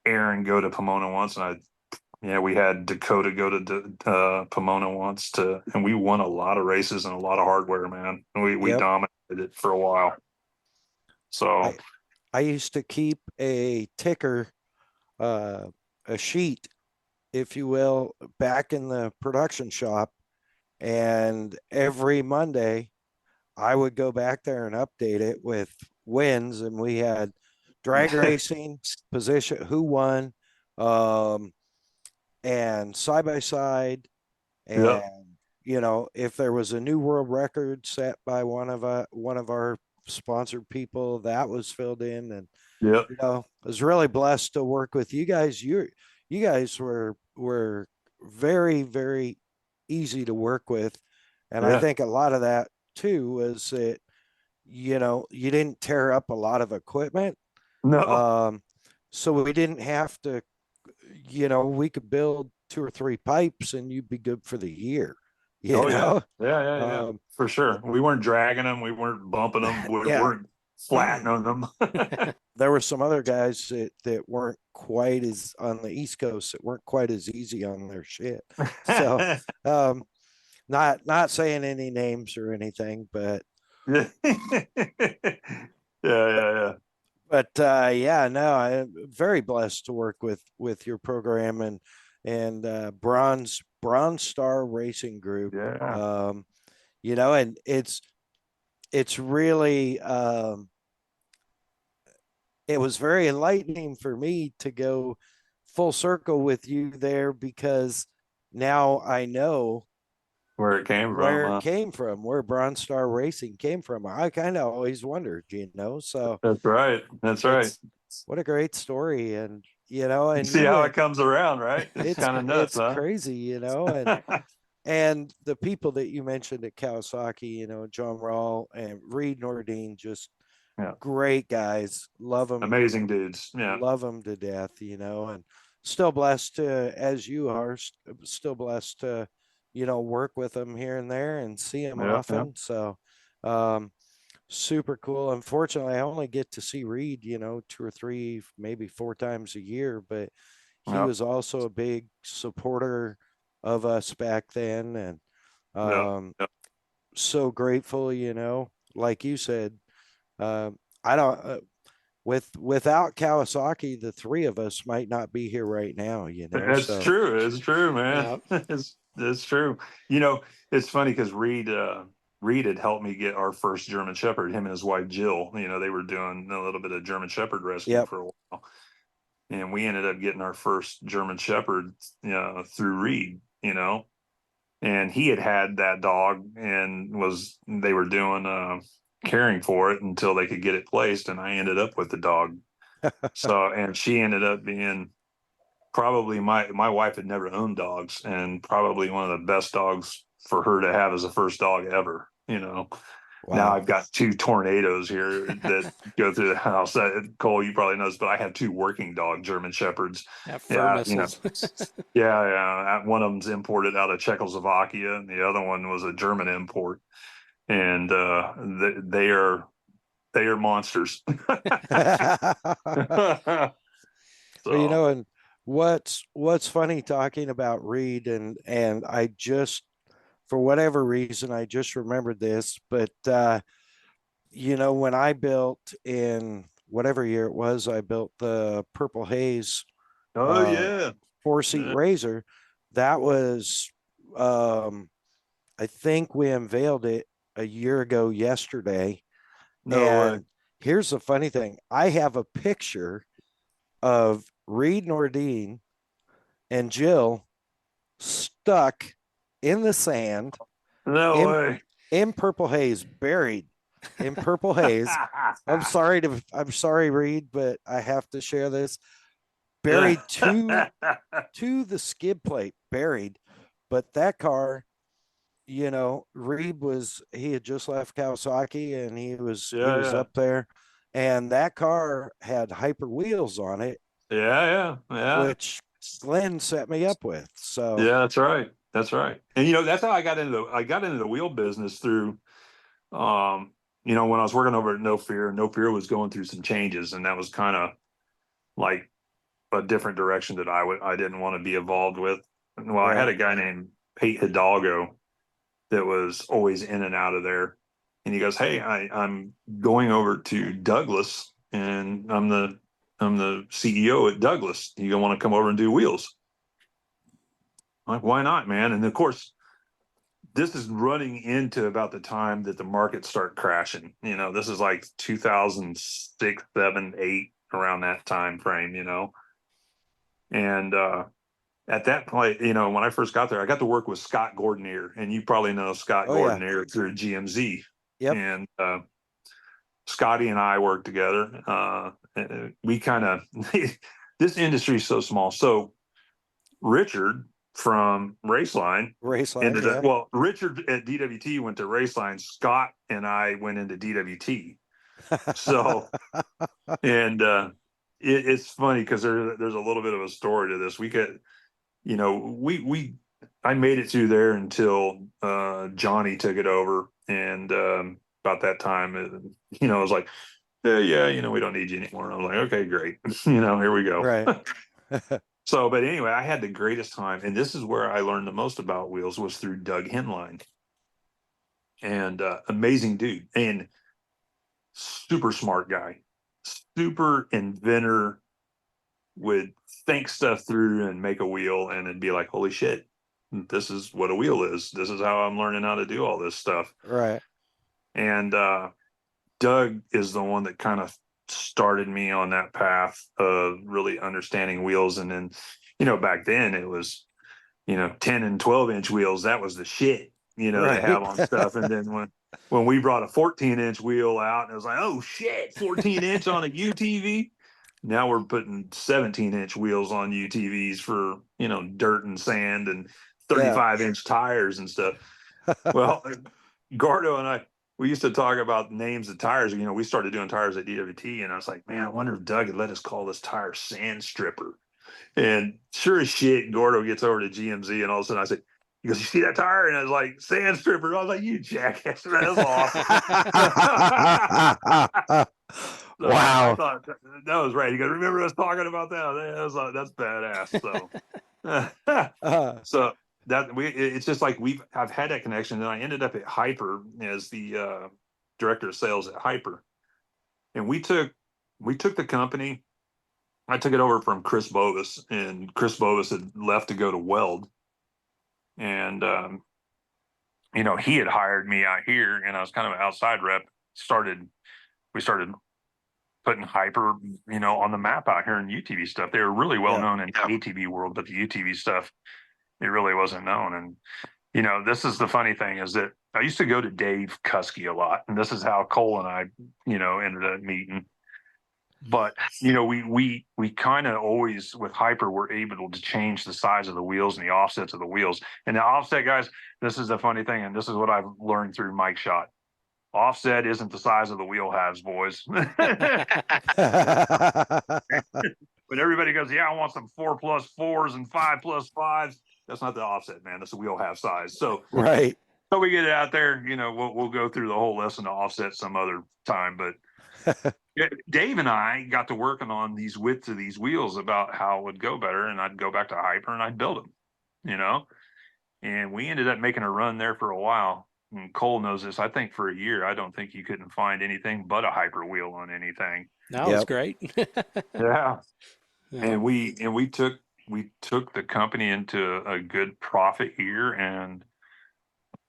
Aaron go to Pomona once, and yeah, we had Dakota go to Pomona once, and we won a lot of races and a lot of hardware, man. And we
Yep.
dominated it for a while. So
I used to keep a ticker, uh, a sheet, if you will, back in the production shop. And every Monday, I would go back there and update it with wins. And we had drag racing, position, who won, um, and side by side.
yeah,
And, if there was a new world record set by one of our sponsored people, that was filled in. And
yeah,
I was really blessed to work with you guys. You guys were very, very easy to work with. And I
yeah.
think a lot of that too was that, you didn't tear up a lot of equipment.
No,
Um, so we didn't have to, we could build 2 or 3 pipes and you'd be good for the year, you
oh yeah,
know?
yeah, yeah, yeah,
Um,
for sure. We weren't dragging them, we weren't bumping them, we
yeah.
weren't flattening them.
There were some other guys that weren't quite as on the East Coast that weren't quite as easy on their shit. So,
yeah,
um, not saying any names or anything, but
yeah, yeah,
yeah, no, I'm very blessed to work with your program and Bronze Star Racing Group.
yeah.
And it's really it was very enlightening for me to go full circle with you there because now I know
Where it came from,
where it
huh?
came from, where Bronze Star Racing came from. I kind of always wondered, so
That's right. That's right.
it's what a great story. And,
You
and
see how it comes around, right? It's kind of nuts,
it's
huh?
crazy, and the people that you mentioned at Kawasaki, John Rawl and Reed Nordine, just
Yeah.
great guys.
Amazing dudes. Yeah.
Love them to death, and still blessed to, as you are, still blessed to, work with them here and there and see them
Yeah. Yeah.
often. So, um, super cool. Unfortunately, I only get to see Reed, 2 or 3, maybe 4 times a year, but he
Yeah,
was also a big supporter of us back then. And
yeah,
um,
yeah.
so grateful, like you said, I don't, without Kawasaki, the three of us might not be here right now,
That's
so
true. It's true, man.
Yeah.
It's true. It's funny because Reed had helped me get our first German Shepherd. Him and his wife Jill. They were doing a little bit of German Shepherd rescue
yep.
for a while, and we ended up getting our first German Shepherd, through Reed. And he had that dog, and they were doing caring for it until they could get it placed, and I ended up with the dog. So, and she ended up being probably my wife had never owned dogs, and probably one of the best dogs for her to have as a first dog ever. Now
Wow.
I've got two tornadoes here that go through the house. Cole, you probably knows, but I have two working dog German Shepherds.
Yeah, fur
Yeah,
missiles.
yeah, yeah. One of them's imported out of Czechoslovakia, and the other one was a German import. And they are monsters.
Well,
So,
and what's funny talking about Reed, and I just, for whatever reason, I just remembered this, but when I built in whatever year it was, I built the Purple Haze
oh
uh
yeah,
4-seat
yeah.
razor. That was I think we unveiled it a year ago yesterday.
No way.
And here's the funny thing. I have a picture of Reed Nordine and Jill stuck in the sand
No
in
way.
in Purple Haze, buried in Purple Haze. I'm sorry, Reed, but I have to share this. Buried to the skid plate, buried. But that car, Reed he had just left Kawasaki, and he was
Yeah,
up there, and that car had hyper wheels on it,
yeah, yeah, yeah,
which Glenn set me up with. So
yeah. That's right. That's right. And that's how I got into the wheel business through, when I was working over at No Fear. No Fear was going through some changes, and that was kind of like a different direction that I didn't want to be involved with. Well, I had
right.
a guy named Pete Hidalgo that was always in and out of there. And he goes, "Hey, I'm going over to Douglas, and I'm the CEO at Douglas. You want to come over and do wheels?" I'm like, why not, man? And of course, this is running into about the time that the market started crashing. This is like 2006, 7, 8, around that time frame. And at that point, when I first got there, I got to work with Scott Gordonier, and you probably know Scott
Oh yeah.
Gordonier through GMZ.
Yep.
And Scotty and I worked together. We kind of this industry is so small. So Richard from Raceline
Raceline. Yeah.
Richard at DWT went to Raceline. Scott and I went into DWT. So, and it's funny because there's a little bit of a story to this. We could, we I made it through there until Johnny took it over, and about that time, it was like, yeah, we don't need you anymore. And I was like, okay, great, here we go.
Right.
So, but anyway, I had the greatest time, and this is where I learned the most about wheels was through Doug Henline, and amazing dude, and super smart guy, super inventor, would think stuff through and make a wheel, and it'd be like, holy shit, this is what a wheel is. This is how I'm learning how to do all this stuff.
Right.
And Doug is the one that kind of started me on that path of really understanding wheels. And then, back then it was, 10 and 12-inch wheels. That was the shit, to
Right.
have on stuff. And then when we brought a 14-inch wheel out, and it was like, oh shit, 14-inch on a UTV. Now we're putting 17-inch wheels on UTVs for, dirt and sand, and
Yeah.
35-inch tires and stuff. Well, Gordo and I, we used to talk about names of tires. We started doing tires at DWT, and I was like, man, I wonder if Doug had let us call this tire Sand Stripper. And sure as shit, Gordo gets over to GMZ, and all of a sudden I say, He goes, you see that tire? And I was like, sand stripper. I was like, you jackass. That was awesome. So I
Wow.
thought that was right. You goes, remember us talking about that? That's badass. So it's just like I've had that connection, and I ended up at Hyper as the director of sales at Hyper, and we took the company. I took it over from Chris Bovis, and Chris Bovis had left to go to Weld, and he had hired me out here, and I was kind of an outside rep. We started putting Hyper, on the map out here in UTV stuff. They were really well known in the ATV world, but the UTV stuff, it really wasn't known. And this is the funny thing is that I used to go to Dave Kuski a lot, and this is how Cole and I, ended up meeting. But we kind of always with Hyper were able to change the size of the wheels and the offsets of the wheels. And the offset guys, this is the funny thing, and this is what I've learned through Mike Shot. Offset isn't the size of the wheel halves, boys. When everybody goes, yeah, I want some 4+4s and 5+5s. That's not the offset, man. That's the wheel half size. So
Right.
So we get it out there, we'll go through the whole lesson to offset some other time. But Dave and I got to working on these widths of these wheels about how it would go better. And I'd go back to Hyper and I'd build them, and we ended up making a run there for a while. And Cole knows this. I think for a year, I don't think you couldn't find anything but a Hyper wheel on anything.
No, it's great.
Yeah. And we took the company into a good profit year. And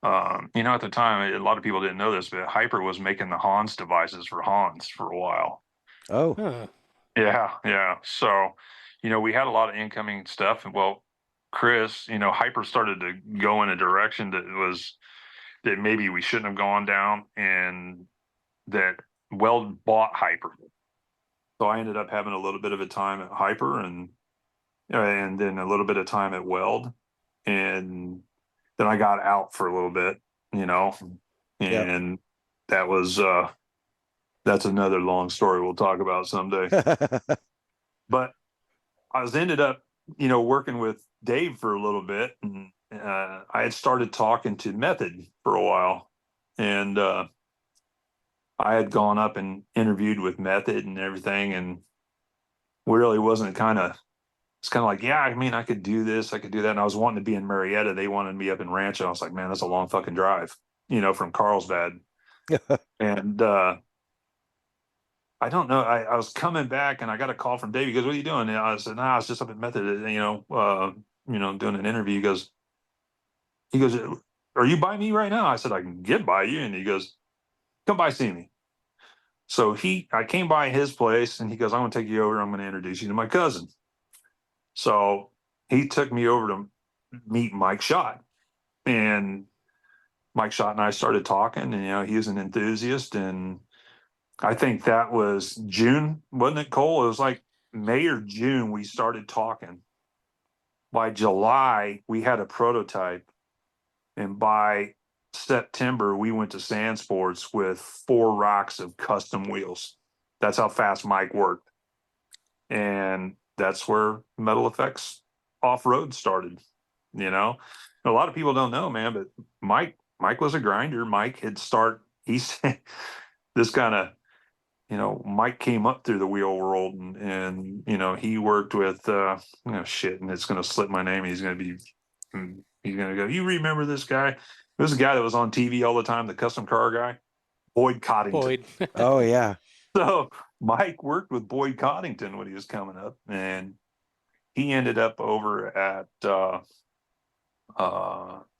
at the time, a lot of people didn't know this, but Hyper was making the Hans devices for Hans for a while.
Oh,
yeah. So, we had a lot of incoming stuff. And well, Chris, Hyper started to go in a direction that maybe we shouldn't have gone down, and that Weld bought Hyper. So I ended up having a little bit of a time at Hyper, and then a little bit of time at Weld, and then I got out for a little bit, and that was that's another long story we'll talk about someday. But I ended up, working with Dave for a little bit, and I had started talking to Method for a while, and I had gone up and interviewed with Method and everything, and really wasn't it's kind of like, yeah, I mean, I could do this, I could do that. And I was wanting to be in Marietta. They wanted me up in Rancho. I was like, man, that's a long fucking drive, from Carlsbad. And I don't know. I was coming back and I got a call from Dave. He goes, what are you doing? And I said, nah, I was just up at Method, doing an interview. He goes, are you by me right now? I said, I can get by you. And he goes, come by, see me. So I came by his place, and he goes, I'm going to take you over. I'm going to introduce you to my cousin. So he took me over to meet Mike Shot, and Mike Shot and I started talking, and, he was an enthusiast. And I think that was June, wasn't it, Cole? It was like May or June we started talking. By July, we had a prototype. And by September, we went to Sand Sports with 4 racks of custom wheels. That's how fast Mike worked. And that's where Metal Effects Off-Road started. A lot of people don't know, man, but Mike was a grinder. Mike had he's this kind of, Mike came up through the wheel world, and he worked with shit, and it's going to slip my name. He's going to go, you remember this guy? This is a guy that was on TV all the time, the custom car guy, Boyd Coddington.
Oh, yeah.
So Mike worked with Boyd Coddington when he was coming up, and he ended up over at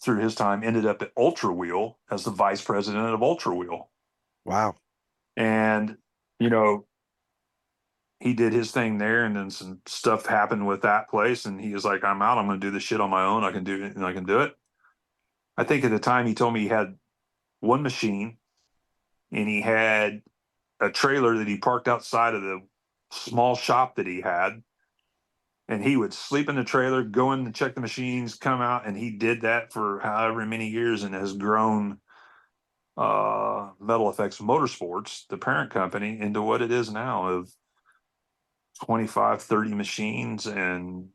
through his time, ended up at Ultra Wheel as the vice president of Ultra Wheel.
Wow.
And he did his thing there, and then some stuff happened with that place, and he was like, I'm out. I'm going to do this shit on my own. I can do it, and I can do it. I think at the time he told me he had one machine, and he had a trailer that he parked outside of the small shop that he had, and he would sleep in the trailer, go in to check the machines, come out, and he did that for however many years, and has grown Metal Effects Motorsports, the parent company, into what it is now of 25, 30 machines, and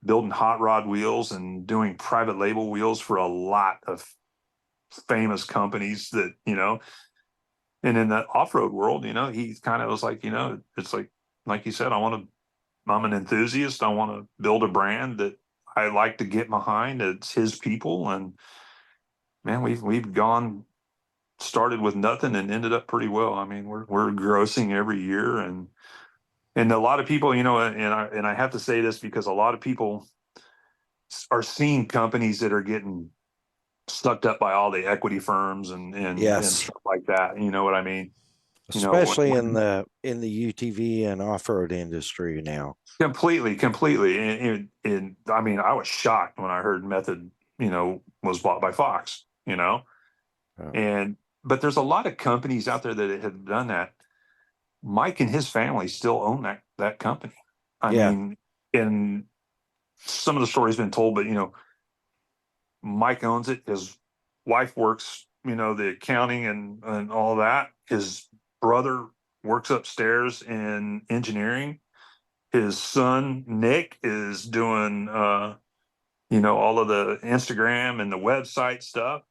building hot rod wheels and doing private label wheels for a lot of famous companies that, and in the off-road world, he kind of was like, it's like you said, I'm an enthusiast. I want to build a brand that I like to get behind. It's his people. And man, we've started with nothing and ended up pretty well. I mean, we're grossing every year, and a lot of people, and I have to say this because a lot of people are seeing companies that are getting sucked up by all the equity firms and
Yes.
stuff like that. You know what I mean?
Especially in the UTV and off-road industry now.
Completely. And I mean, I was shocked when I heard Method, was bought by Fox,
Oh.
but there's a lot of companies out there that have done that. Mike and his family still own that company. I
Yeah.
mean, and some of the stories been told, but Mike owns it. His wife works, the accounting and all that. His brother works upstairs in engineering. His son Nick is doing all of the Instagram and the website stuff,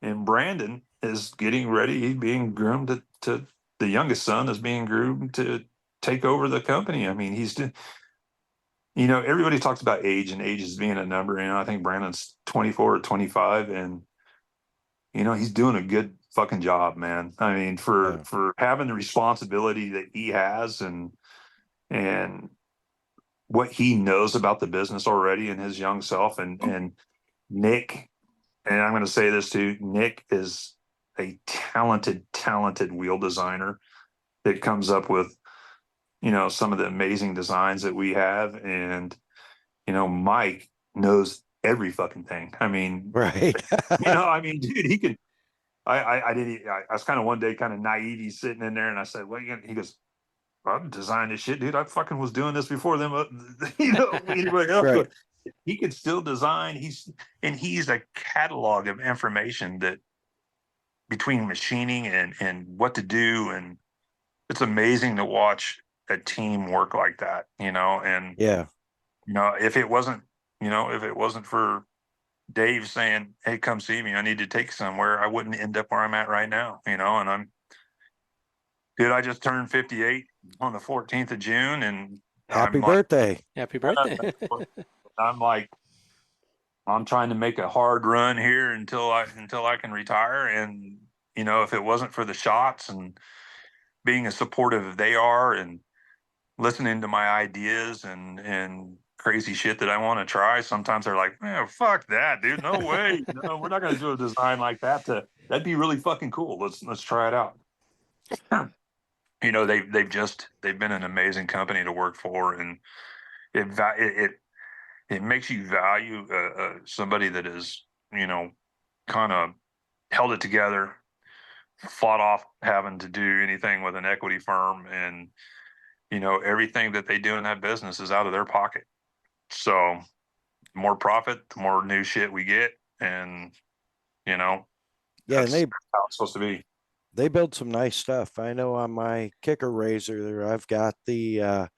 and Brandon is getting ready. He's being groomed to the youngest son is being groomed to take over the company. I mean, everybody talks about age and age as being a number. I think Brandon's 24 or 25, and he's doing a good fucking job, man. I mean, for having the responsibility that he has and what he knows about the business already in his young self, and Nick, and I'm going to say this too, Nick is a talented wheel designer that comes up with some of the amazing designs that we have. And Mike knows every fucking thing. I mean,
Right.
I mean, dude, he could. I was kind of one day kind of naive. He's sitting in there, and I said, "Well," he goes, "I'm designing this shit, dude. I fucking was doing this before them, anybody else."
Right.
But he could still design. He's a catalog of information that between machining and what to do, and it's amazing to watch a team work like that. And
Yeah.
if it wasn't for Dave saying, "Hey, come see me. I need to take somewhere," I wouldn't end up where I'm at right now. And dude, I just turned 58 on the 14th of June, and
Happy
I'm like,
birthday.
Happy birthday.
I'm like, I'm trying to make a hard run here until I can retire. And if it wasn't for the shots and being as supportive they are and listening to my ideas and crazy shit that I want to try, sometimes they're like, "Man, fuck that, dude. No way. No, we're not going to do a design like that. That'd be really fucking cool. Let's try it out." They've been an amazing company to work for, and it makes you value somebody that is kind of held it together, fought off having to do anything with an equity firm, and everything that they do in that business is out of their pocket. So the more profit, the more new shit we get, and
Yeah,
that's
and
how it's supposed to be.
they build some nice stuff. I know on my kicker razor there, I've got the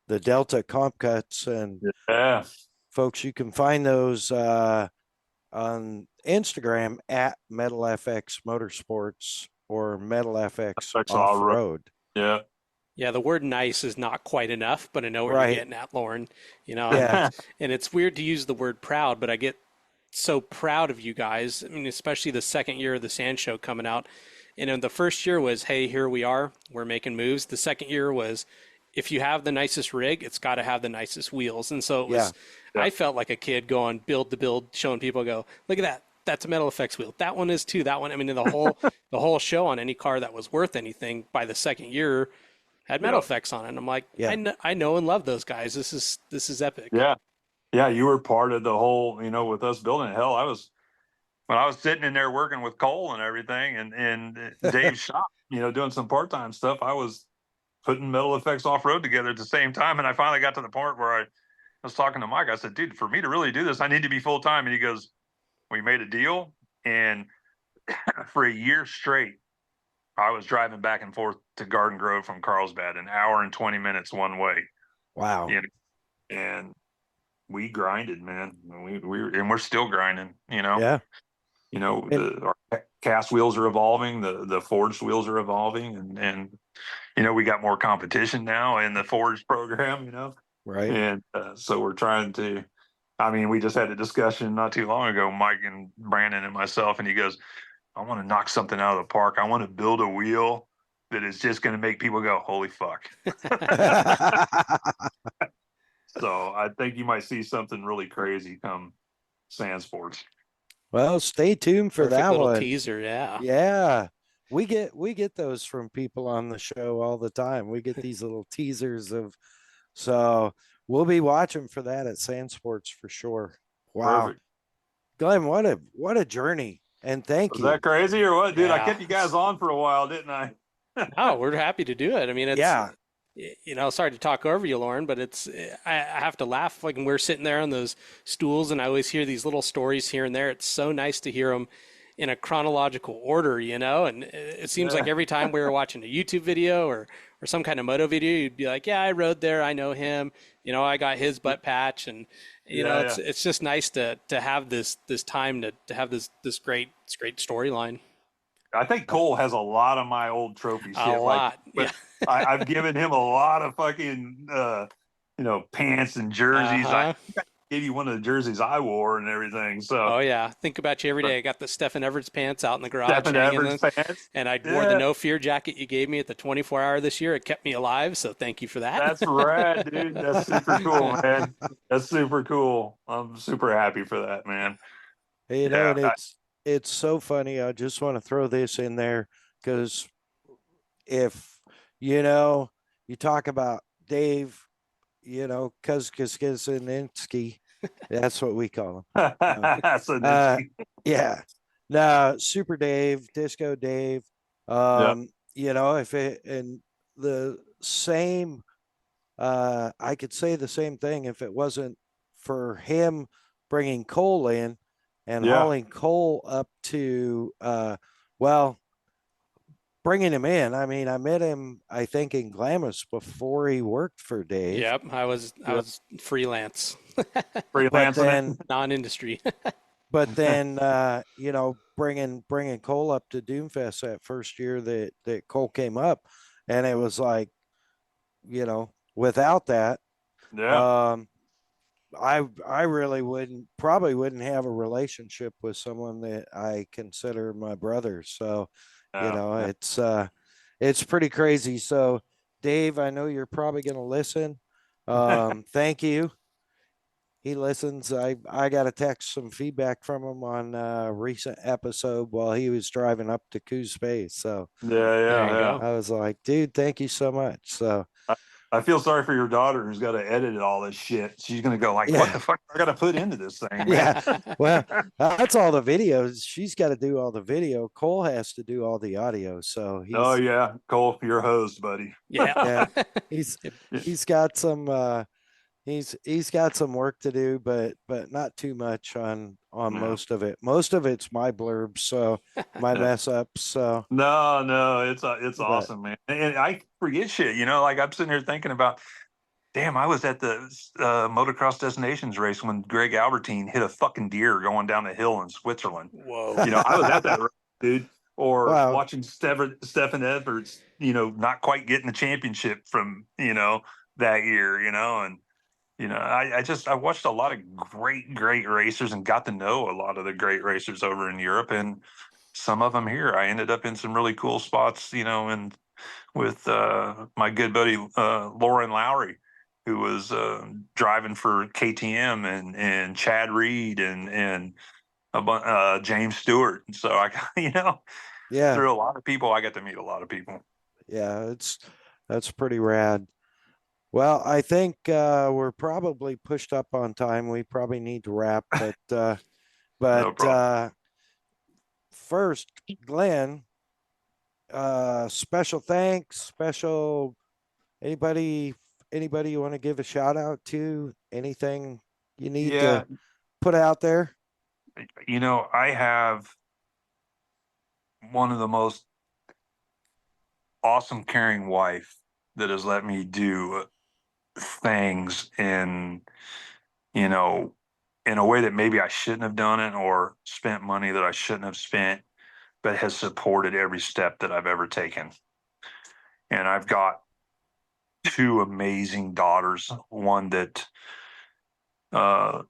Delta comp cuts, and
Yeah,
folks, you can find those on Instagram at MetalFX Motorsports or MetalFX
that's all
Off
right.
Road.
Yeah,
Yeah, the word nice is not quite enough, but I know what
Right.
you're getting at, Lauren.
Yeah.
And it's weird to use the word proud, but I get so proud of you guys. I mean, especially the second year of the Sand Show coming out. The first year was, hey, here we are, we're making moves. The second year was, if you have the nicest rig, it's got to have the nicest wheels. And so it was,
Yeah.
I felt like a kid going build to build, showing people, go, look at that. That's a Metal Effects wheel. That one is too. That one. I mean, the whole show on any car that was worth anything by the second year had Metal Effects on it. And I'm like,
Yeah.
I know and love those guys. This is epic.
yeah. You were part of the whole, with us building it. Hell, when I was sitting in there working with Cole and everything, and Dave's shop, doing some part-time stuff, I was putting Metal Effects Off Road together at the same time. And I finally got to the point where I was talking to Mike. I said, "Dude, for me to really do this, I need to be full time." And he goes, "We made a deal." And for a year straight, I was driving back and forth to Garden Grove from Carlsbad, an hour and 20 minutes one way.
Wow.
And we grinded, man. We're still grinding, you know.
Yeah. And
Our cast wheels are evolving, the forged wheels are evolving, and we got more competition now in the forged program,
right.
and so we're trying to. I mean, we just had a discussion not too long ago, Mike and Brandon and myself, and he goes, "I want to knock something out of the park. I want to build a wheel that is just going to make people go, holy fuck." So I think you might see something really crazy come sand sports.
Well, stay tuned for
Perfect
that
little
one.
teaser. Yeah.
Yeah. We get those from people on the show all the time. We get these little teasers of, so we'll be watching for that at Sand Sports for sure. Wow.
Perfect.
Glenn, what a journey. And thank
Was that
you.
crazy or what, dude? I
Yeah.
kept you guys on for a while, didn't I?
No, we're happy to do it. I mean, it's,
Yeah.
sorry to talk over you, Lauren, but I have to laugh like when we're sitting there on those stools and I always hear these little stories here and there. It's so nice to hear them in a chronological order, and it seems like
Yeah.
every time we were watching a YouTube video or some kind of moto video, you'd be like, yeah, I rode there. I know him. I got his butt patch, and
Yeah.
it's just nice to have this time to have this great storyline.
I think Cole has a lot of my old trophy
A
shit. Like,
lot.
but
Yeah.
I've given him a lot of fucking, pants and jerseys. I
Uh-huh.
gave you one of the jerseys I wore and everything. So,
Oh yeah, think about you every day. I got the Stephen Everts pants out in the garage
Stephen
hanging
Everts
them,
pants.
and I wore the
Yeah,
No Fear jacket you gave me at the 24 hour this year. It kept me alive, so thank you for that.
that's rad, dude. That's super cool, man. That's super cool. I'm super happy for that, man. Yeah.
And it's so funny. I just want to throw this in there because if you talk about Dave, Kuzkizinski, that's what we call him.
So
Uh, yeah. No, Super Dave, Disco Dave.
yeah,
If it and the same, I could say the same thing if it wasn't for him bringing Cole in and
yeah,
hauling Cole up to, well, bringing him in. I mean, I met him, I think, in Glamis before he worked for Dave.
Yep, I
yeah.
was freelance,
But
Freelancing it.
then
non-industry.
bringing Cole up to Doomfest that first year that Cole came up, and it was like, without that,
Yeah.
um, I really probably wouldn't have a relationship with someone that I consider my brother. So,
Yeah.
it's pretty crazy. So, Dave, I know you're probably going to listen. Thank you. He listens. I got a text some feedback from him on a recent episode while he was driving up to Coos Space. So
Yeah,
There
yeah,
you
yeah.
go.
I was like, dude, thank you so much. So
I feel sorry for your daughter who's got to edit all this shit. She's gonna go like, "What
yeah,
the fuck I got to put into this thing, man?"
yeah. Well, that's all the videos. She's got to do all the video. Cole has to do all the audio. So
Oh yeah, Cole, you're a host, buddy.
Yeah.
yeah, he's he's got some he's got some work to do, but not too much on
No,
most of it. Most of it's my blurbs, so my
yeah.
mess ups. So
No, it's
but
awesome, man. And I forget shit. Like I'm sitting here thinking about, damn, I was at the motocross destinations race when Greg Albertine hit a fucking deer going down the hill in Switzerland.
Whoa.
I was at that race, dude. Or
wow.
watching Stephen Edwards, not quite getting the championship from, that year, and I watched a lot of great racers and got to know a lot of the great racers over in Europe and some of them here. I ended up in some really cool spots, and with my good buddy Lauren Lowry, who was driving for KTM and Chad Reed and James Stewart. And so I,
Yeah,
through a lot of people, I got to meet a lot of people.
yeah, that's pretty rad. Well, I think we're probably pushed up on time. We probably need to wrap, but
No problem.
first, Glenn, special thanks, special anybody anybody you want to give a shout out to? Anything you need
Yeah,
to put out there?
I have one of the most awesome, caring wife that has let me do things in you know, in a way that maybe I shouldn't have done it or spent money that I shouldn't have spent, but has supported every step that I've ever taken. And I've got two amazing daughters, one that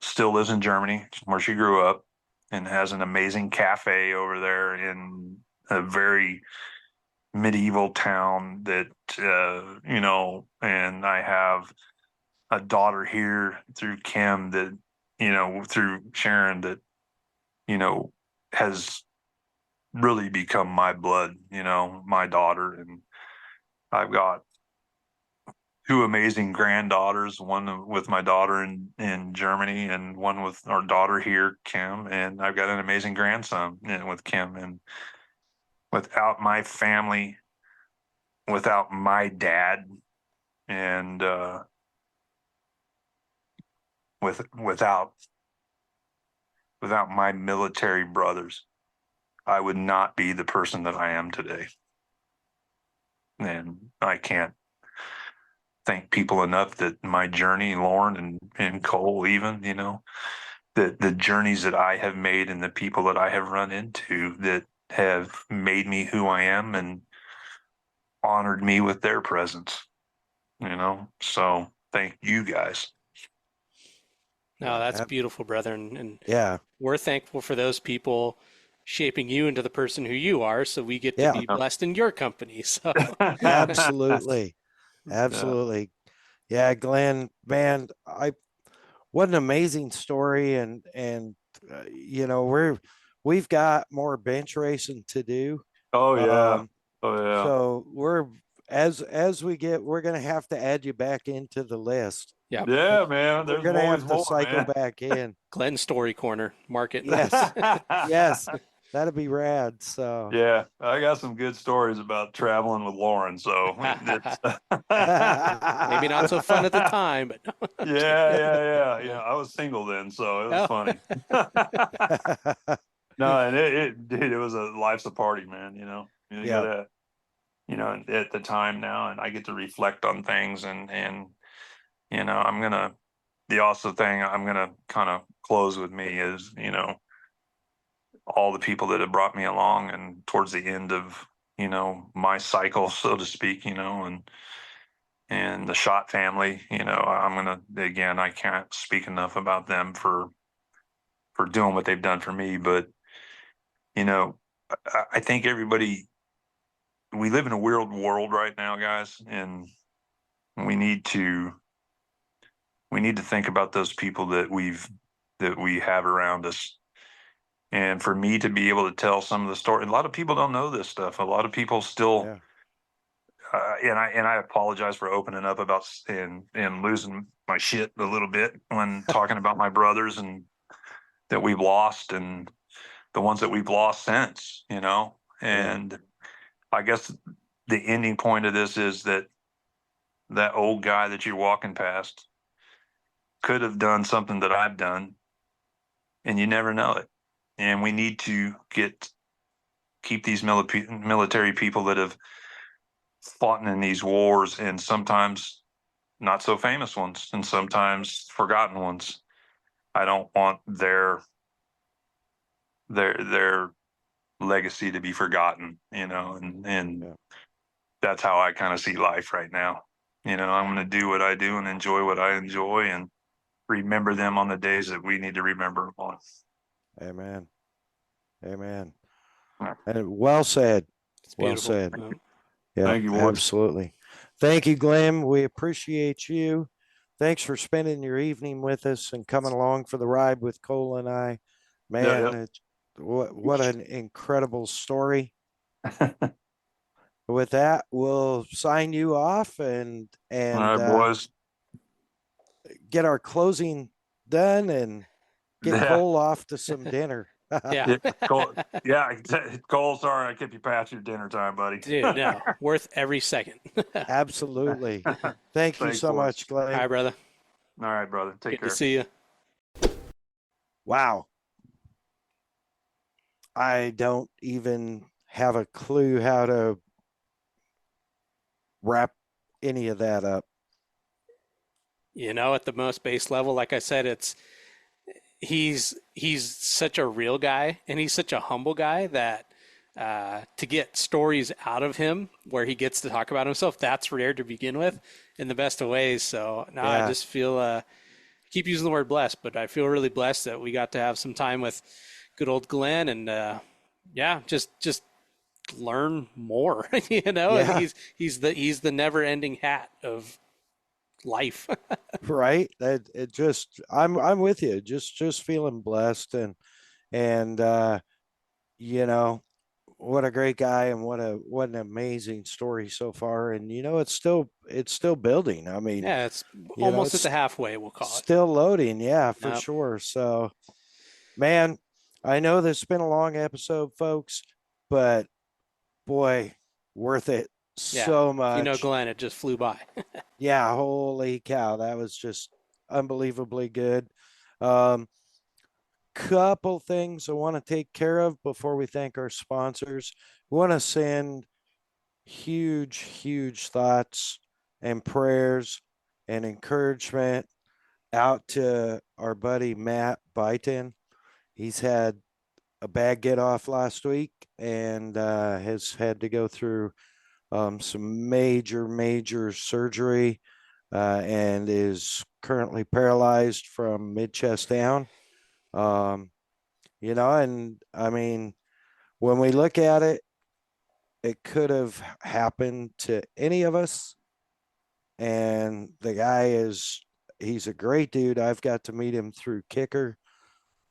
still lives in Germany where she grew up and has an amazing cafe over there in a very medieval town that, and I have a daughter here through Kim that, through Sharon that, has really become my blood, my daughter. And I've got two amazing granddaughters, one with my daughter in Germany and one with our daughter here, Kim. And I've got an amazing grandson with Kim. And without my family, without my dad, and without my military brothers, I would not be the person that I am today. And I can't thank people enough that my journey, Lauren and Cole, even, the journeys that I have made and the people that I have run into that have made me who I am and honored me with their presence, So thank you guys.
No, that's beautiful, brother. And
Yeah.
we're thankful for those people shaping you into the person who you are, so we get to
Yeah.
be blessed in your company. So
Absolutely. Absolutely. Yeah, Glenn, man, what an amazing story. And we've got more bench racing to do.
Oh yeah.
Um,
Oh yeah.
so we're going to have to add you back into the list.
yeah,
Yeah, man.
We're
There's
going to
always
have to
more,
cycle
man.
back in.
Glenn Story Corner, mark it.
Yes. Yes. That'd be rad. So,
Yeah, I got some good stories about traveling with Lauren. So
Maybe not so fun at the time, but
yeah. I was single then, so it was
oh,
funny. No, and dude, it was life's a party, man. You
yeah.
gotta, at the time now, and I get to reflect on things, and the also thing I'm gonna kind of close with me is, all the people that have brought me along and towards the end of, my cycle, so to speak, and the Shot family, I'm gonna, again, I can't speak enough about them for doing what they've done for me. But you know, I think everybody, we live in a weird world right now, guys, and we need to think about those people that we have around us. And for me to be able to tell some of the story, a lot of people don't know this stuff. A lot of people still,
Yeah.
and I apologize for opening up about and losing my shit a little bit when talking about my brothers and that we've lost and the ones that we've lost since, And I guess the ending point of this is that old guy that you're walking past could have done something that I've done, and you never know it. And we need to keep these military people that have fought in these wars, and sometimes not so famous ones, and sometimes forgotten ones. I don't want their legacy to be forgotten, and
Yeah.
that's how I kind of see life right now. I'm going to do what I do and enjoy what I enjoy and remember them on the days that we need to remember them on.
Amen. Amen.
Yeah.
And well said.
it's
Well
beautiful.
said.
Yeah.
Yeah,
Thank you, boys.
absolutely. Thank you, Glenn. We appreciate you. Thanks for spending your evening with us and coming along for the ride with Cole and I. Man,
Yeah.
what an incredible story. With that, we'll sign you off and
All right, boys.
get our closing done and get
Yeah.
Cole off to some dinner.
Yeah.
Cole, yeah, Cole, sorry I kept you past your dinner time, buddy.
Dude, no, worth every second.
Absolutely. Thank you
Thanks,
so
boys.
much, Glenn.
Hi, brother.
All right, brother. Take
Good
care.
to see you.
Wow. I don't even have a clue how to wrap any of that up.
at the most base level. Like I said, he's such a real guy, and he's such a humble guy that to get stories out of him where he gets to talk about himself, that's rare to begin with in the best of ways. So no, I
Yeah.
just feel keep using the word blessed, but I feel really blessed that we got to have some time with good old Glenn, and yeah, just learn more. And
Yeah.
he's the never ending hat of life.
Right. That it just I'm with you. Just feeling blessed and you know, what a great guy and what an amazing story so far. And it's still building. I mean,
Yeah, it's almost at
it's
the halfway, we'll call it.
still loading. Yeah, for
Yep.
sure. So, man, I know this has been a long episode, folks, but boy, worth it
Yeah.
so
If you know
much.
Glenn, it just flew by.
Yeah, holy cow, that was just unbelievably good. Um, Couple things I want to take care of before we thank our sponsors. We want to send huge thoughts and prayers and encouragement out to our buddy Matt Byton. He's had a bad get off last week and has had to go through some major surgery and is currently paralyzed from mid chest down. Um, and I mean, when we look at it, it could have happened to any of us. And the guy he's a great dude. I've got to meet him through Kicker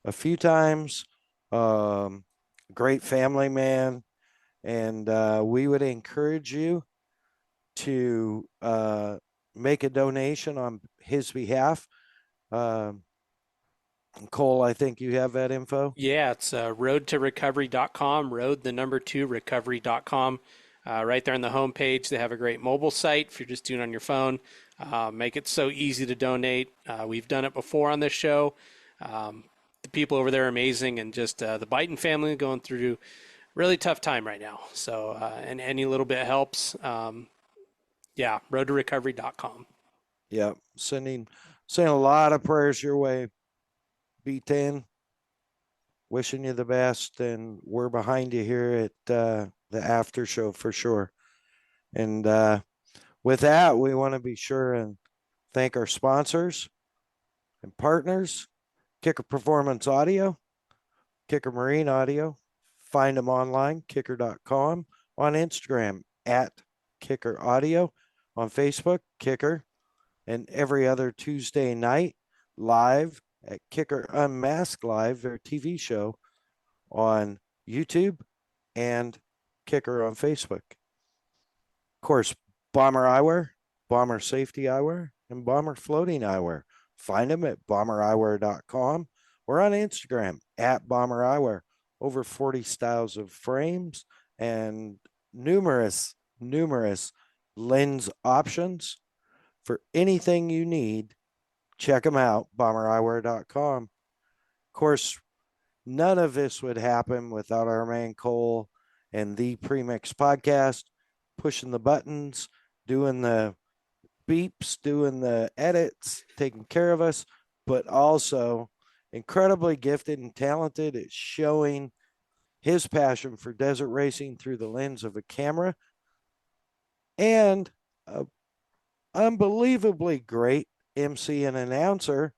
a few times. Um, Great family man. And we would encourage you to make a donation on his behalf. Um, Cole, I think you have that info.
Yeah, it's roadtorecovery.com, road the number 2 recovery.com. Right there on the homepage, they have a great mobile site if you're just doing it on your phone. Make it so easy to donate. We've done it before on this show. The people over there are amazing, and just the Byton family going through a really tough time right now. So, and any little bit helps. Yeah, roadtorecovery.com.
Yeah, sending a lot of prayers your way. B10, wishing you the best, and we're behind you here at the after show for sure. And with that, we want to be sure and thank our sponsors and partners, Kicker Performance Audio, Kicker Marine Audio. Find them online, kicker.com, on Instagram at Kicker Audio, on Facebook, Kicker, and every other Tuesday night live at Kicker Unmasked Live, their TV show on YouTube and Kicker on Facebook. Of course, Bomber Eyewear, Bomber Safety Eyewear, and Bomber Floating Eyewear. Find them at bombereyewear.com or on Instagram at Bomber Eyewear. Over 40 styles of frames and numerous lens options for anything you need. Check them out, bombereyewear.com. Of course, none of this would happen without our man Cole and the Premix podcast, pushing the buttons, doing the beeps, doing the edits, taking care of us, but also incredibly gifted and talented at showing his passion for desert racing through the lens of a camera, and a unbelievably great MC and announcer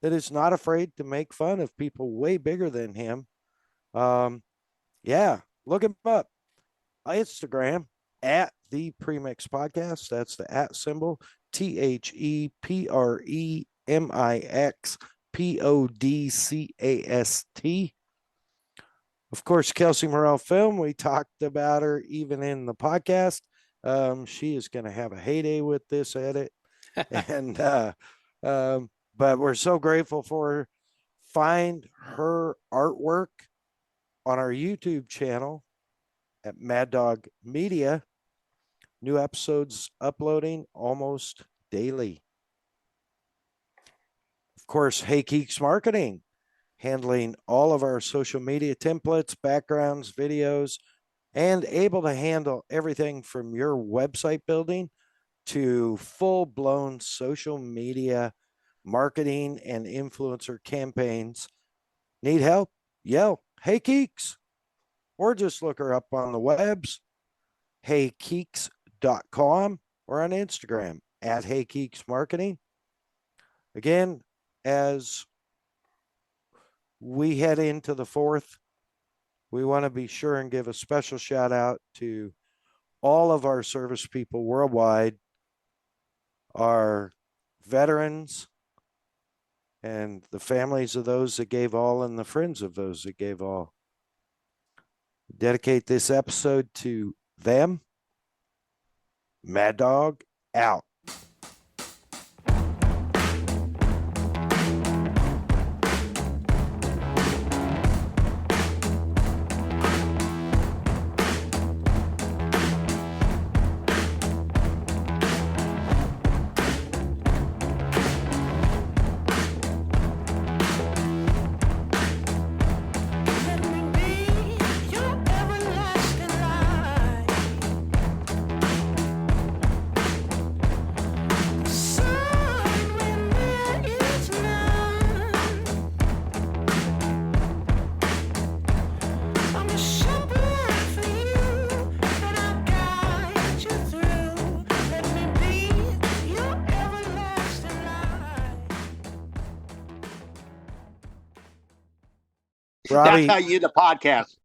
that is not afraid to make fun of people way bigger than him. Yeah, look him up. Instagram at the Premix Podcast. That's the at symbol, ThePremixPodcast. Of course, Kelsey Morrell Film. We talked about her even in the podcast. She is going to have a heyday with this edit, and but we're so grateful for her. Find her artwork on our YouTube channel at Mad Dog Media. New episodes uploading almost daily. Of course, Hey Geeks Marketing, handling all of our social media templates, backgrounds, videos, and able to handle everything from your website building to full-blown social media marketing and influencer campaigns. Need help? Yell, "Hey Keeks," or just look her up on the webs, heykeeks.com, or on Instagram at heykeeksmarketing. Again, as we head into the 4th, we want to be sure and give a special shout out to all of our service people worldwide, our veterans, and the families of those that gave all and the friends of those that gave all. Dedicate this episode to them. Mad Dog out. Robbie,
That's how you do the podcast.